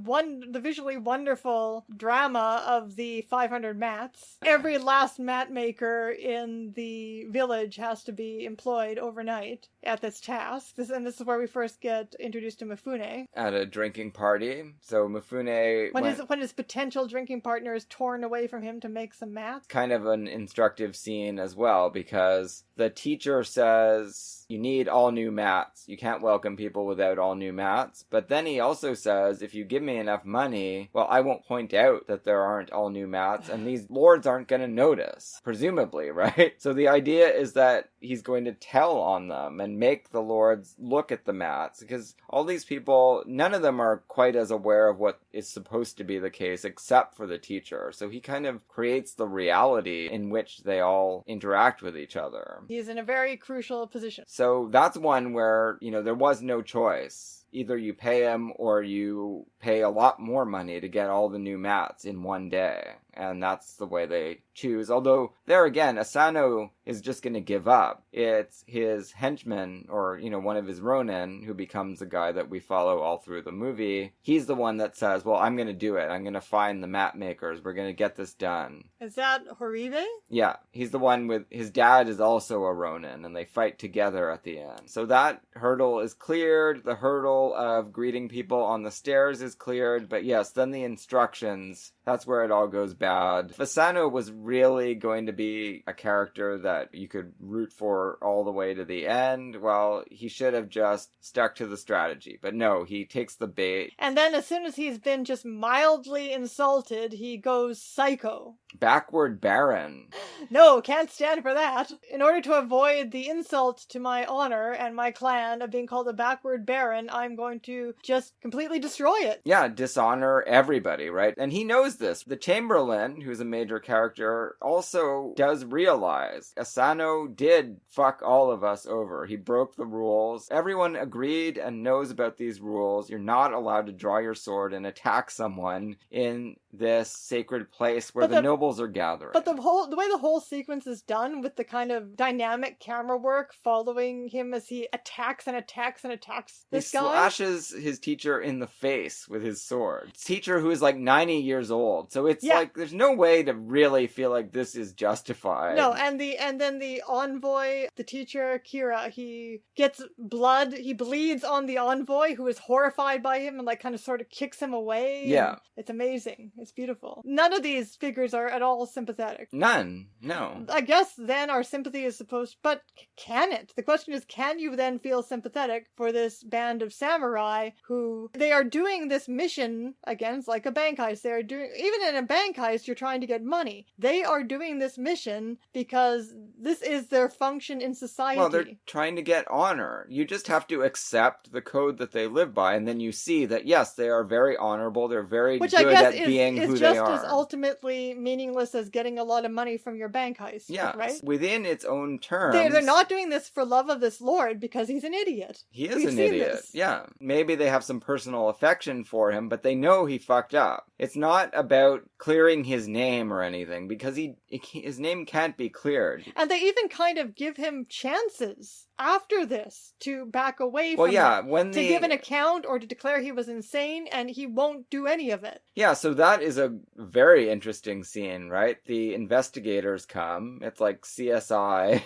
visually wonderful drama of the 500 mats. Every last mat maker in the village has to be employed overnight at this task. This is where we first get introduced to Mifune. At a drinking party. So Mifune... When his potential drinking partner is torn away from him to make some mats. Kind of an instructive scene as well, because the teacher says, you need all new mats. You can't welcome people without all new mats. But then he also says, if you give me enough money, well, I won't point out that there aren't all new mats, and these lords aren't going to notice, presumably, right? So the idea is that he's going to tell on them and make the lords look at the mats, because all these people, none of them are quite as aware of what is supposed to be the case except for the teacher. So he kind of creates the reality in which they all interact with each other. He's in a very crucial position. So that's one where, there was no choice. Either you pay him or you pay a lot more money to get all the new mats in one day. And that's the way they choose. Although, there again, Asano is just going to give up. It's his henchman, or, one of his rōnin, who becomes the guy that we follow all through the movie. He's the one that says, well, I'm going to do it. I'm going to find the mat makers. We're going to get this done. Is that Horibe? Yeah, he's the one with... His dad is also a rōnin, and they fight together at the end. So that hurdle is cleared. The hurdle ritual of greeting people on the stairs is cleared, but yes, then the instructions, that's where it all goes bad. If Asano was really going to be a character that you could root for all the way to the end, well, he should have just stuck to the strategy. But no, he takes the bait. And then as soon as he's been just mildly insulted, he goes psycho. Backward Baron. No, can't stand for that. In order to avoid the insult to my honor and my clan of being called a backward baron, I'm going to just completely destroy it. Yeah, dishonor everybody, right? And he knows this. The Chamberlain, who's a major character, also does realize Asano did fuck all of us over. He broke the rules. Everyone agreed and knows about these rules. You're not allowed to draw your sword and attack someone in this sacred place where the nobles are gathering. But the way the whole sequence is done, with the kind of dynamic camera work following him as he attacks and attacks and attacks this guy. He slashes his teacher in the face with his sword. Teacher who is like 90 years old. So it's like, there's no way to really feel like this is justified. No, and then the envoy, the teacher, Kira, he gets blood. He bleeds on the envoy, who is horrified by him and like kind of sort of kicks him away. Yeah. It's amazing. It's beautiful. None of these figures are at all sympathetic. None. No. I guess then our sympathy is supposed... But can it? The question is, can you then feel sympathetic for this band of samurai who... They are doing this mission, again, it's like a bank heist. They are doing... Even in a bank heist, you're trying to get money. They are doing this mission because this is their function in society. Well, they're trying to get honor. You just have to accept the code that they live by, and then you see that, yes, they are very honorable. They're very good at being who they are. Which I guess is just as ultimately meaningless as getting a lot of money from your bank heist. Yeah, right? Within its own terms. They're not doing this for love of this lord because he's an idiot. He is an idiot. Yeah. Maybe they have some personal affection for him, but they know he fucked up. It's not about clearing his name or anything, because his name can't be cleared. And they even kind of give him chances after this to back away from it. To give an account or to declare he was insane, and he won't do any of it. Yeah, so that is a very interesting scene, right? The investigators come. It's like CSI.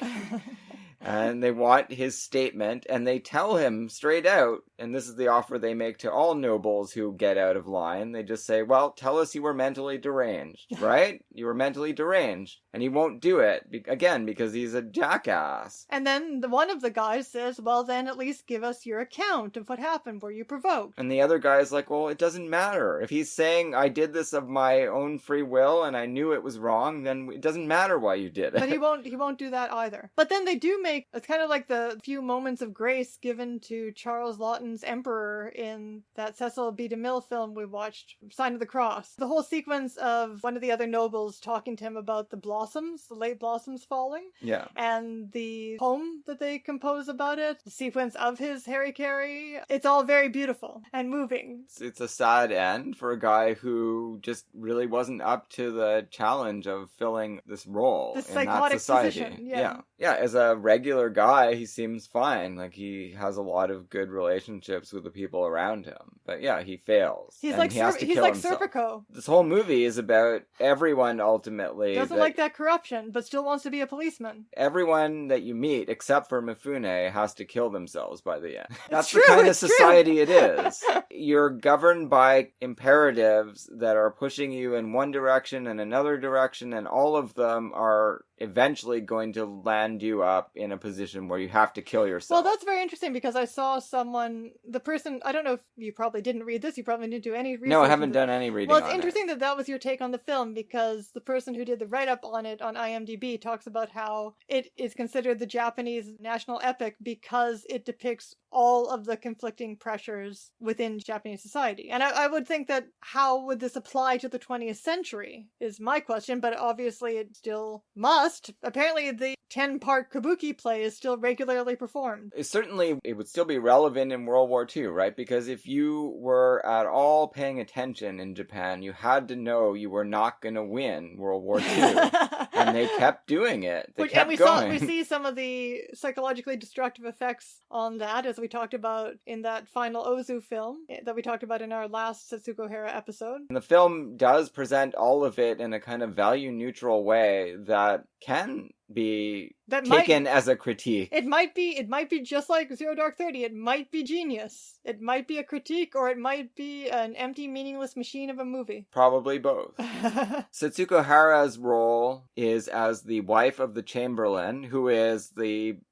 And they want his statement, and they tell him straight out, and this is the offer they make to all nobles who get out of line. They just say, well, tell us you were mentally deranged, right? You were mentally deranged. And he won't do it, again, because he's a jackass. And then one of the guys says, well, then at least give us your account of what happened. Were you provoked? And the other guy's like, well, it doesn't matter. If he's saying I did this of my own free will and I knew it was wrong, then it doesn't matter why you did it. But he won't do that either. But then they do make, it's kind of like the few moments of grace given to Charles Lawton's Emperor in that Cecil B. DeMille film we watched, Sign of the Cross. The whole sequence of one of the other nobles talking to him about the late blossoms falling. Yeah. And the poem that they compose about it, the sequence of his harikari. It's all very beautiful and moving. It's a sad end for a guy who just really wasn't up to the challenge of filling this role in that society. Position, yeah. Yeah, as a regular guy, he seems fine. Like, he has a lot of good relationships with the people around him. But yeah, he fails. He's like Serpico. This whole movie is about everyone ultimately. Doesn't like that corruption, but still wants to be a policeman. Everyone that you meet, except for Mifune, has to kill themselves by the end. That's true, the kind of society it is. You're governed by imperatives that are pushing you in one direction and another direction, and all of them are eventually going to land you up in a position where you have to kill yourself. Well, that's very interesting, because I saw the person, I don't know if you probably didn't read this, you probably didn't do any research. No, I haven't done any reading on it. Well, it's interesting that was your take on the film, because the person who did the write-up on it on IMDb talks about how it is considered the Japanese national epic because it depicts all of the conflicting pressures within Japanese society. And I would think that how would this apply to the 20th century is my question, but obviously it still must. Apparently the 10-part kabuki play is still regularly performed. It would still be relevant in World War II, right? Because if you were at all paying attention in Japan, you had to know you were not going to win World War II. And they kept doing it. They kept going. We see some of the psychologically destructive effects on that, as we talked about in that final Ozu film that we talked about in our last Setsuko Hara episode. And the film does present all of it in a kind of value-neutral way that can be That taken as a critique. It might be just like Zero Dark 30. It might be genius. It might be a critique, or it might be an empty, meaningless machine of a movie. Probably both. Setsuko Hara's role is as the wife of the Chamberlain, who is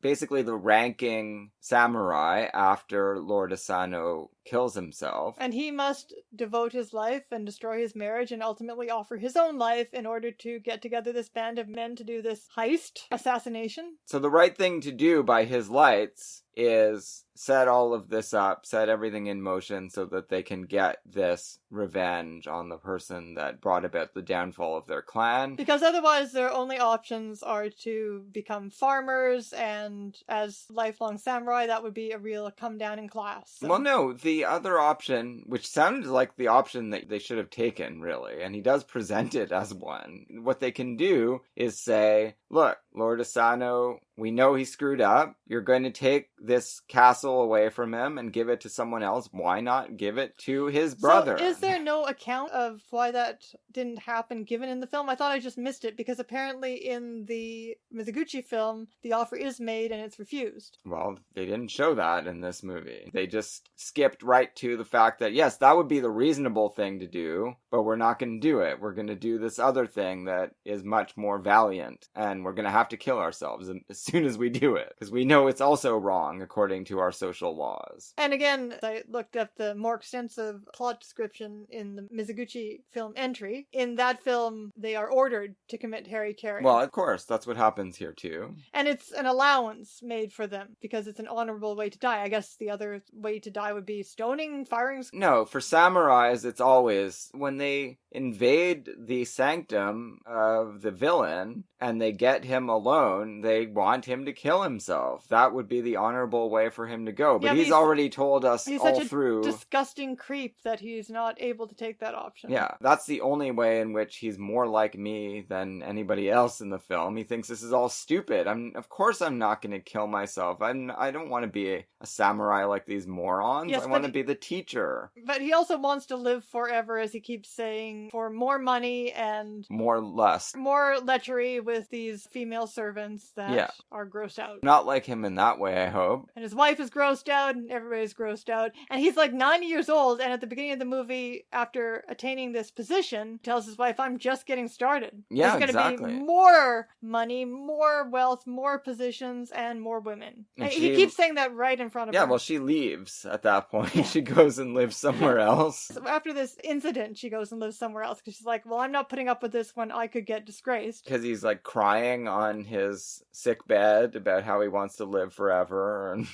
basically the ranking samurai after Lord Asano kills himself. And he must devote his life and destroy his marriage and ultimately offer his own life in order to get together this band of men to do this heist, assassination. So the right thing to do by his lights is set all of this up, set everything in motion so that they can get this revenge on the person that brought about the downfall of their clan. Because otherwise their only options are to become farmers, and as lifelong samurai, that would be a real come down in class. So. Well, no, the other option, which sounded like the option that they should have taken, really, and he does present it as one, what they can do is say, look, Lord Asano, we know he screwed up. You're going to take this castle away from him and give it to someone else. Why not give it to his brother? So is there no account of why that didn't happen given in the film? I thought I just missed it, because apparently in the Mizoguchi film, the offer is made and it's refused. Well, they didn't show that in this movie. They just skipped right to the fact that, yes, that would be the reasonable thing to do, but we're not going to do it. We're going to do this other thing that is much more valiant, and we're going to have to kill ourselves as soon as we do it, because we know it's also wrong according to our social laws. And again, I looked up the more extensive plot description in the Mizoguchi film entry. In that film, they are ordered to commit hara-kiri. Well, of course, that's what happens here too. And it's an allowance made for them, because it's an honorable way to die. I guess the other way to die would be stoning, firing... No, for samurais, it's always, when they invade the sanctum of the villain, and they get him alone, they want him to kill himself. That would be the honorable way for him to go. But he's already told us he's all such a through... disgusting creep that he's not able to take that option. Yeah, that's the only way in which he's more like me than anybody else in the film. He thinks this is all stupid. Of course I'm not going to kill myself. I don't want to be a samurai like these morons. Yes, I want to be the teacher. But he also wants to live forever, as he keeps saying, for more money and... more lust. More lechery with these female servants that are grossed out. Not like him in that way, I hope. And his wife is grossed out, and everybody's grossed out. And he's like 90 years old, and at the beginning of the movie, after attaining this position, tells his wife, I'm just getting started. Yeah, There's going to be more money, more wealth, more positions, and more women. And he keeps saying that right in front of her. Yeah, well, she leaves at that point. She goes and lives somewhere else. So after this incident, she goes and lives somewhere else, because she's like, well, I'm not putting up with this when I could get disgraced. Because he's like crying on his sick bed about how he wants to live forever, and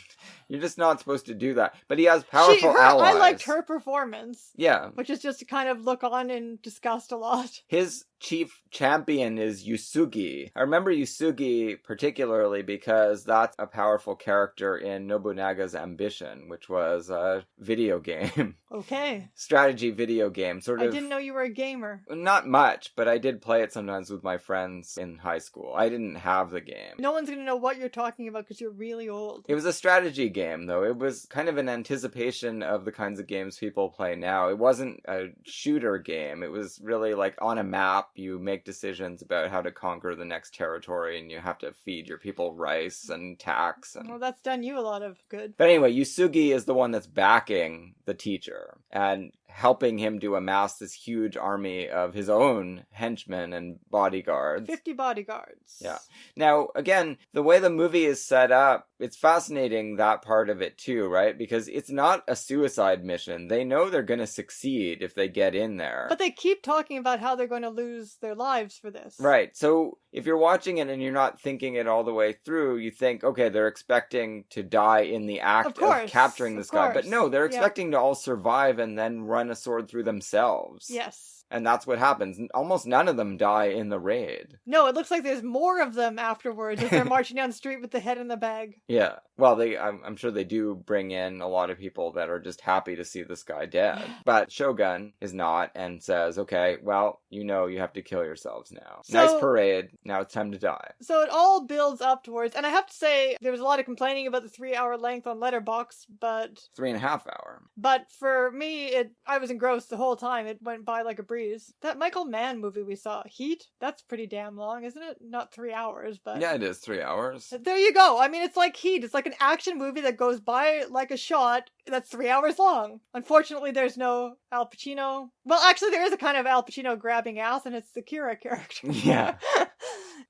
you're just not supposed to do that. But he has powerful allies. I liked her performance. Yeah. Which is just to kind of look on in disgust a lot. His chief champion is Yusugi. I remember Yusugi particularly because that's a powerful character in Nobunaga's Ambition, which was a video game. Okay. Strategy video game. I didn't know you were a gamer. Not much, but I did play it sometimes with my friends in high school. I didn't have the game. No one's going to know what you're talking about because you're really old. It was a strategy game, though. It was kind of an anticipation of the kinds of games people play now. It wasn't a shooter game. It was really like on a map. You make decisions about how to conquer the next territory, and you have to feed your people rice and tax. Well, that's done you a lot of good. But anyway, Yusugi is the one that's backing the teacher and helping him to amass this huge army of his own henchmen and bodyguards. 50 bodyguards. Yeah. Now, again, the way the movie is set up, it's fascinating, that part of it too, right? Because it's not a suicide mission. They know they're going to succeed if they get in there. But they keep talking about how they're going to lose their lives for this. Right. So if you're watching it and you're not thinking it all the way through, you think, okay, they're expecting to die in the act of capturing this guy. But no, they're expecting to all survive and then run a sword through themselves. Yes. And that's what happens. Almost none of them die in the raid. No, it looks like there's more of them afterwards as they're marching down the street with the head in the bag. Yeah. Well, I'm sure they do bring in a lot of people that are just happy to see this guy dead. But Shogun is not and says, okay, well, you have to kill yourselves now. So, nice parade. Now it's time to die. So it all builds up towards, and I have to say, there was a lot of complaining about the 3-hour length on Letterboxd, but... 3.5 hour. But for me, I was engrossed the whole time. It went by like a breeze. breeze. That Michael Mann movie we saw, Heat, that's pretty damn long, isn't it? Not 3 hours, but... Yeah, it is 3 hours. There you go. I mean, it's like Heat. It's like an action movie that goes by like a shot that's 3 hours long. Unfortunately, there's no Al Pacino. Well, actually, there is a kind of Al Pacino grabbing ass, and it's the Kira character. Yeah.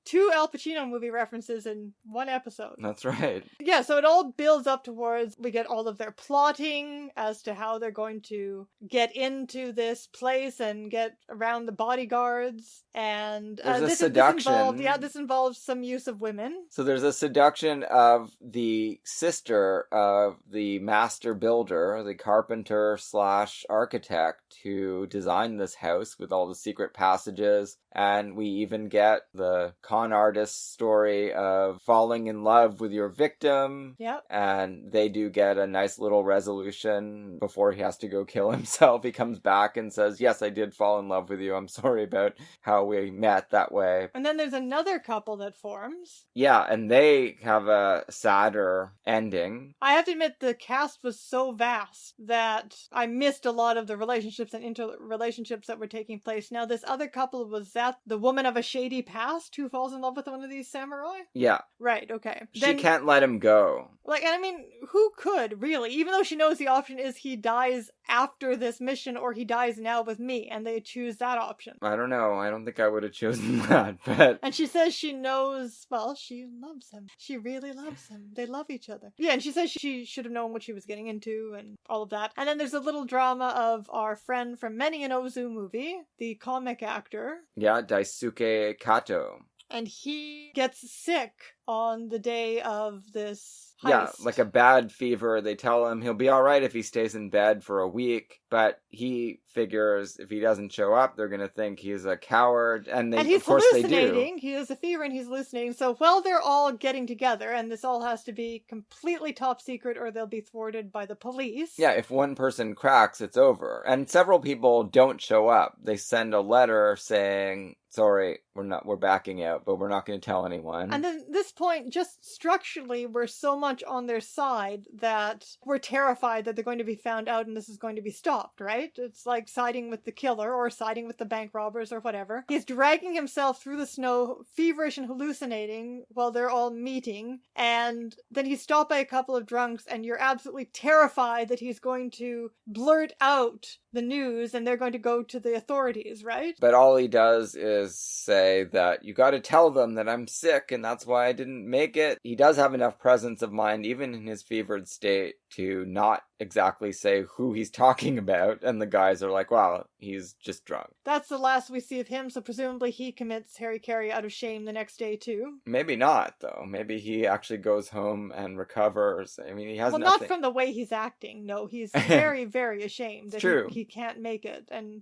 2 Al Pacino movie references in one episode. That's right. Yeah, so it all builds up towards, we get all of their plotting as to how they're going to get into this place and get around the bodyguards. And There's a seduction. This involves some use of women. So there's a seduction of the sister of the master builder, the carpenter / architect who designed this house with all the secret passages. And we even get the con artist story of falling in love with your victim. Yep. And they do get a nice little resolution before he has to go kill himself. He comes back and says, yes, I did fall in love with you. I'm sorry about how we met that way. And then there's another couple that forms. Yeah, and they have a sadder ending. I have to admit, the cast was so vast that I missed a lot of the relationships and interrelationships that were taking place. Now, this other couple, was that the woman of a shady past who falls in love with one of these samurai? Yeah. Right, okay. She can't let him go. Like, and I mean, who could, really? Even though she knows the option is he dies after this mission or he dies now with me, and they choose that option. I don't know. I don't think I would have chosen that, but... And she says she knows, well, she loves him. She really loves him. They love each other. Yeah, and she says she should have known what she was getting into and all of that. And then there's a little drama of our friend from many an Ozu movie, the comic actor. Yeah, Daisuke Kato. And he gets sick on the day of this heist. Yeah, like a bad fever. They tell him he'll be alright if he stays in bed for a week, but he figures if he doesn't show up, they're going to think he's a coward, and he's of course they do. hallucinating. He has a fever and he's hallucinating. So while they're all getting together, and this all has to be completely top secret or they'll be thwarted by the police. Yeah, if one person cracks, it's over. And several people don't show up. They send a letter saying, sorry, we're backing out, but we're not going to tell anyone. And then at this point, just structurally, we're so much on their side that we're terrified that they're going to be found out and this is going to be stopped, right? It's like siding with the killer or siding with the bank robbers or whatever. He's dragging himself through the snow, feverish and hallucinating while they're all meeting. And then he's stopped by a couple of drunks and you're absolutely terrified that he's going to blurt out the news and they're going to go to the authorities, right? But all he does is say that you got to tell them that I'm sick and that's why I didn't make it. He does have enough presence of mind, even in his fevered state, to not exactly say who he's talking about, and the guys are like, wow, he's just drunk. That's the last we see of him, so presumably he commits harikari out of shame the next day too. Maybe not, though. Maybe he actually goes home and recovers. I mean, he has nothing. Well, not from the way he's acting. No, he's very, very ashamed that he can't make it and,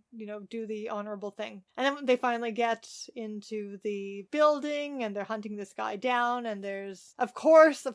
do the honorable thing. And then they finally get into the building and they're hunting this guy down, and there's, of course,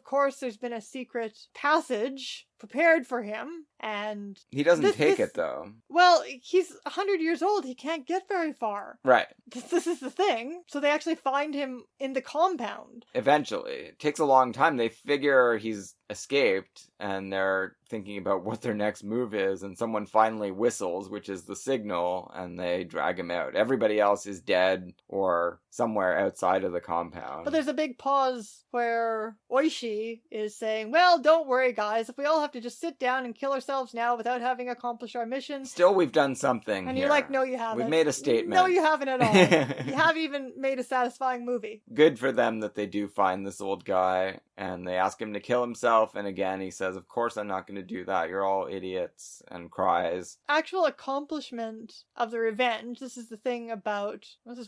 there's been a secret passage prepared for him, and he doesn't take it though. Well, he's 100 years old. He can't get very far. Right. This is the thing. So they actually find him in the compound. Eventually. It takes a long time. They figure he's escaped, and they're thinking about what their next move is, and someone finally whistles, which is the signal, and they drag him out. Everybody else is dead or somewhere outside of the compound. But there's a big pause where Oishi is saying, well, don't worry, guys. If we all have to just sit down and kill ourselves now without having accomplished our mission. Still, we've done something. And here. You're like, no, you haven't. We've made a statement. No, you haven't at all. You haven't even made a satisfying movie. Good for them that they do find this old guy, and they ask him to kill himself, and again he says, of course I'm not going to do that. You're all idiots, and cries. Actual accomplishment of the revenge, this is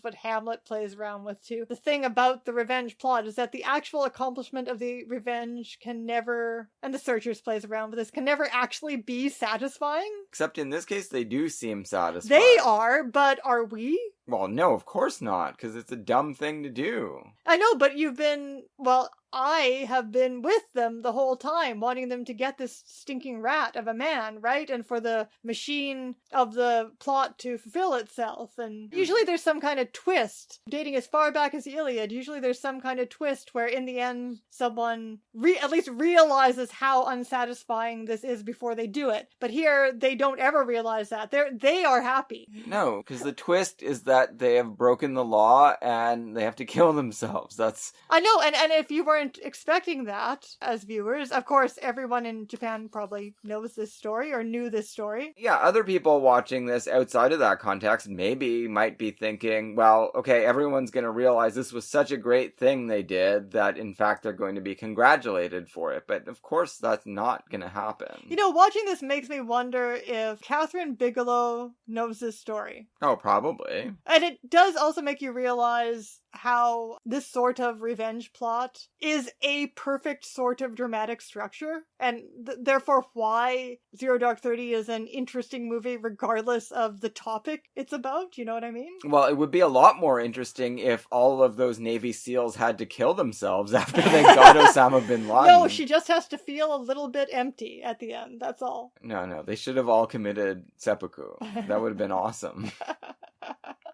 what Hamlet plays around with too. The thing about the revenge plot is that the actual accomplishment of the revenge can never, and the Searchers plays around with this, can never actually be satisfying. Except in this case they do seem satisfied. They are, but are we? Well, no, of course not, because it's a dumb thing to do. I know, but I have been with them the whole time, wanting them to get this stinking rat of a man, right? And for the machine of the plot to fulfill itself. And usually there's some kind of twist. Dating as far back as the Iliad, usually there's some kind of twist where in the end someone at least realizes how unsatisfying this is before they do it. But here, they don't ever realize that. They are happy. No, because the twist is that they have broken the law and they have to kill themselves. I know, and if you weren't expecting that as viewers, of course, everyone in Japan probably knows this story or knew this story. Yeah, other people watching this outside of that context maybe might be thinking, well, okay, everyone's going to realize this was such a great thing they did that, in fact, they're going to be congratulated for it. But, of course, that's not going to happen. You know, watching this makes me wonder if Catherine Bigelow knows this story. Oh, probably. And it does also make you realize how this sort of revenge plot is a perfect sort of dramatic structure, and therefore why Zero Dark 30 is an interesting movie regardless of the topic it's about, you know what I mean? Well, it would be a lot more interesting if all of those Navy SEALs had to kill themselves after they got Osama bin Laden. No, she just has to feel a little bit empty at the end, that's all. No, they should have all committed seppuku. That would have been awesome.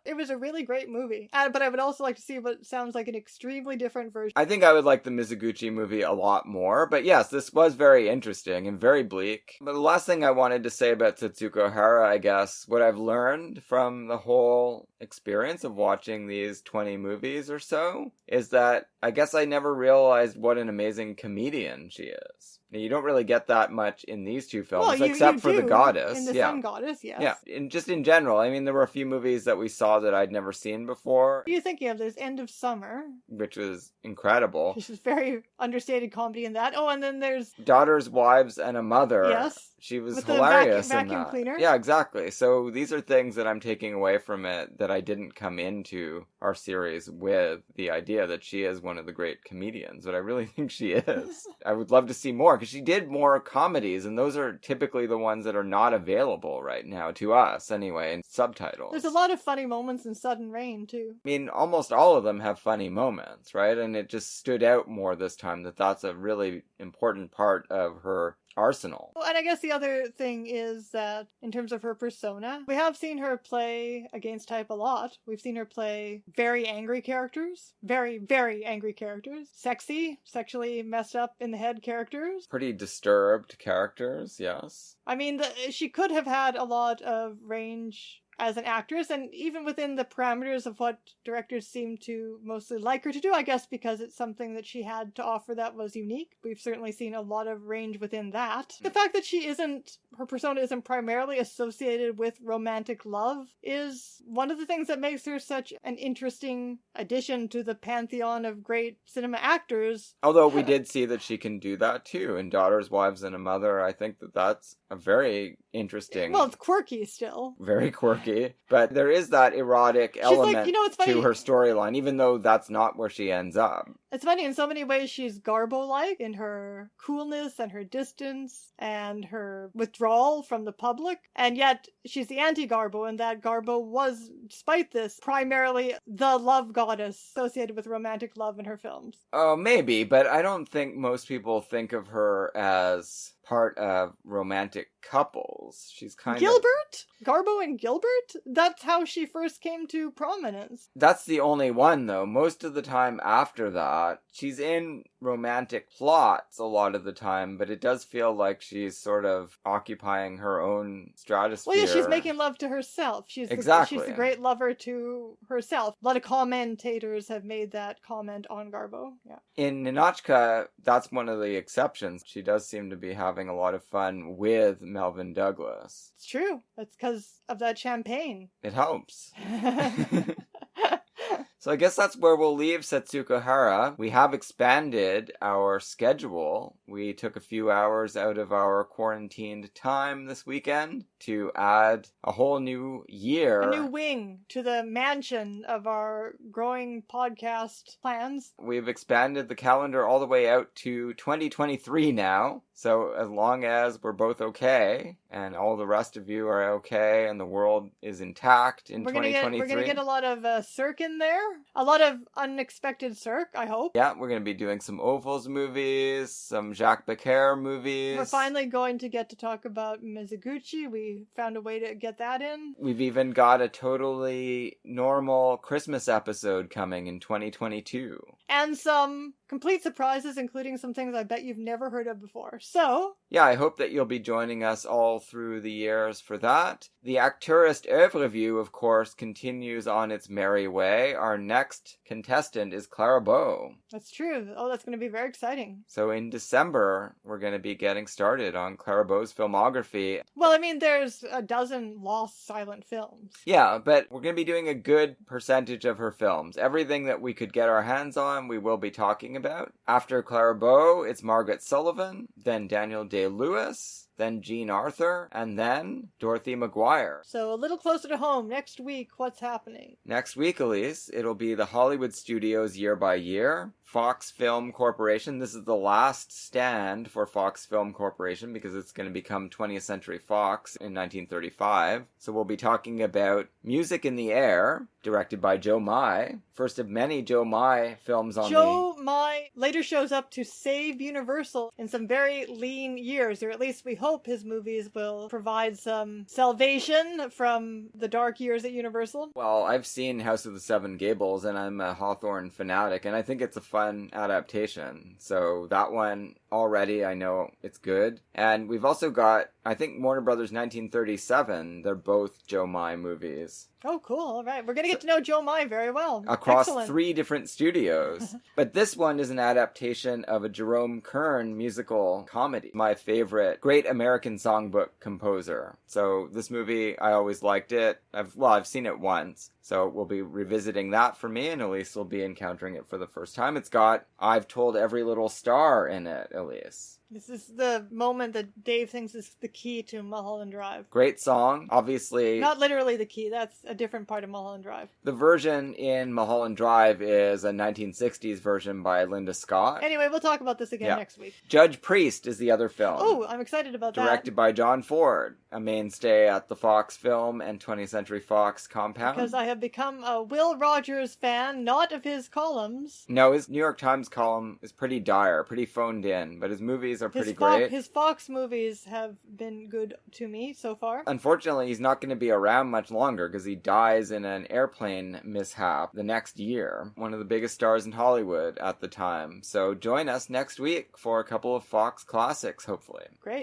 It was a really great movie. But I would also like to see what sounds like an extremely different version. I think I would like the Mizoguchi movie a lot more. But yes, this was very interesting and very bleak. But the last thing I wanted to say about Setsuko Hara, I guess, what I've learned from the whole experience of watching these 20 movies or so, is that I guess I never realized what an amazing comedian she is. Now, you don't really get that much in these two films, except for the goddess. In the Sun Goddess, yes. Yeah, and just in general. I mean, there were a few movies that we saw that I'd never seen before. What are you thinking of? There's End of Summer, which was incredible. Which is very understated comedy in that. Oh, and then there's Daughters, Wives, and a Mother. Yes. She was with hilarious the in vacuum that. cleaner. Yeah, exactly. So these are things that I'm taking away from it that I didn't come into our series with the idea that she is one of the great comedians, but I really think she is. I would love to see more, because she did more comedies, and those are typically the ones that are not available right now, to us anyway, in subtitles. There's a lot of funny moments in Sudden Rain, too. I mean, almost all of them have funny moments, right? And it just stood out more this time that that's a really important part of her arsenal. Well, and I guess the other thing is that in terms of her persona, we have seen her play against type a lot. We've seen her play very angry characters, very, very angry characters, sexy, sexually messed up in the head characters. Pretty disturbed characters, yes. I mean, she could have had a lot of range as an actress, and even within the parameters of what directors seem to mostly like her to do, I guess because it's something that she had to offer that was unique. We've certainly seen a lot of range within that. The fact that her persona isn't primarily associated with romantic love is one of the things that makes her such an interesting addition to the pantheon of great cinema actors. Although we did see that she can do that too in Daughters, Wives, and a Mother. I think that's a very interesting... Well, it's quirky still. Very quirky. But there is that erotic element to her storyline, even though that's not where she ends up. It's funny, in so many ways she's Garbo-like in her coolness and her distance and her withdrawal from the public. And yet she's the anti-Garbo, and that Garbo was, despite this, primarily the love goddess associated with romantic love in her films. Oh, maybe, but I don't think most people think of her as part of romantic couples. She's kind Gilbert? Garbo and Gilbert? That's how she first came to prominence. That's the only one, though. Most of the time after that, she's in romantic plots a lot of the time, but it does feel like she's sort of occupying her own stratosphere. Well, yeah, she's making love to herself. She's the great lover to herself. A lot of commentators have made that comment on Garbo. Yeah. In Ninotchka, that's one of the exceptions. She does seem to be having a lot of fun with Melvyn Douglas. It's true. That's because of that champagne. It helps. So I guess that's where we'll leave Setsuko Hara. We have expanded our schedule. We took a few hours out of our quarantined time this weekend to add a whole new year. A new wing to the mansion of our growing podcast plans. We've expanded the calendar all the way out to 2023 now. So as long as we're both okay and all the rest of you are okay and the world is intact in 2023. We're gonna get a lot of Cirque in there. A lot of unexpected Cirque, I hope. Yeah, we're going to be doing some Ovals movies, some Jacques Becker movies. We're finally going to get to talk about Mizoguchi. We found a way to get that in. We've even got a totally normal Christmas episode coming in 2022. And some complete surprises, including some things I bet you've never heard of before. So, yeah, I hope that you'll be joining us all through the years for that. The Acteurist Oeuvre-view, of course, continues on its merry way. Our next contestant is Clara Bow. That's true. Oh, that's going to be very exciting. So in December, we're going to be getting started on Clara Bow's filmography. Well, I mean, there's a dozen lost silent films. Yeah, but we're going to be doing a good percentage of her films. Everything that we could get our hands on, we will be talking about. After Clara Bow, it's Margaret Sullivan, then Daniel Day-Lewis, then Jean Arthur, and then Dorothy McGuire. So a little closer to home, next week, what's happening? Next week, Elise, it'll be the Hollywood Studios Year by Year, Fox Film Corporation. This is the last stand for Fox Film Corporation because it's going to become 20th Century Fox in 1935. So we'll be talking about Music in the Air, directed by Joe Mai. First of many Joe Mai films on Joe Mai later shows up to save Universal in some very lean years, or at least we hope his movies will provide some salvation from the dark years at Universal. Well, I've seen House of the Seven Gables, and I'm a Hawthorne fanatic, and I think it's a fun adaptation. So that one, already, I know it's good. And we've also got, I think, Warner Brothers 1937. They're both Joe Mai movies. Oh, cool. All right. We're going to get to know Joe Mai very well. Across Excellent. 3 different studios. But this one is an adaptation of a Jerome Kern musical comedy. My favorite great American songbook composer. So this movie, I always liked it. I've seen it once. So we'll be revisiting that for me, and Elise will be encountering it for the first time. It's got I've Told Every Little Star in it, Elise. This is the moment that Dave thinks is the key to Mulholland Drive. Great song, obviously. Not literally the key, that's a different part of Mulholland Drive. The version in Mulholland Drive is a 1960s version by Linda Scott. Anyway, we'll talk about this again next week. Judge Priest is the other film. Oh, I'm excited about that. Directed by John Ford, a mainstay at the Fox Film and 20th Century Fox compound. Because I have become a Will Rogers fan, not of his columns. No, his New York Times column is pretty dire, pretty phoned in, but his movies are pretty great. His Fox movies have been good to me so far. Unfortunately, he's not going to be around much longer because he dies in an airplane mishap the next year. One of the biggest stars in Hollywood at the time. So join us next week for a couple of Fox classics, hopefully. Great.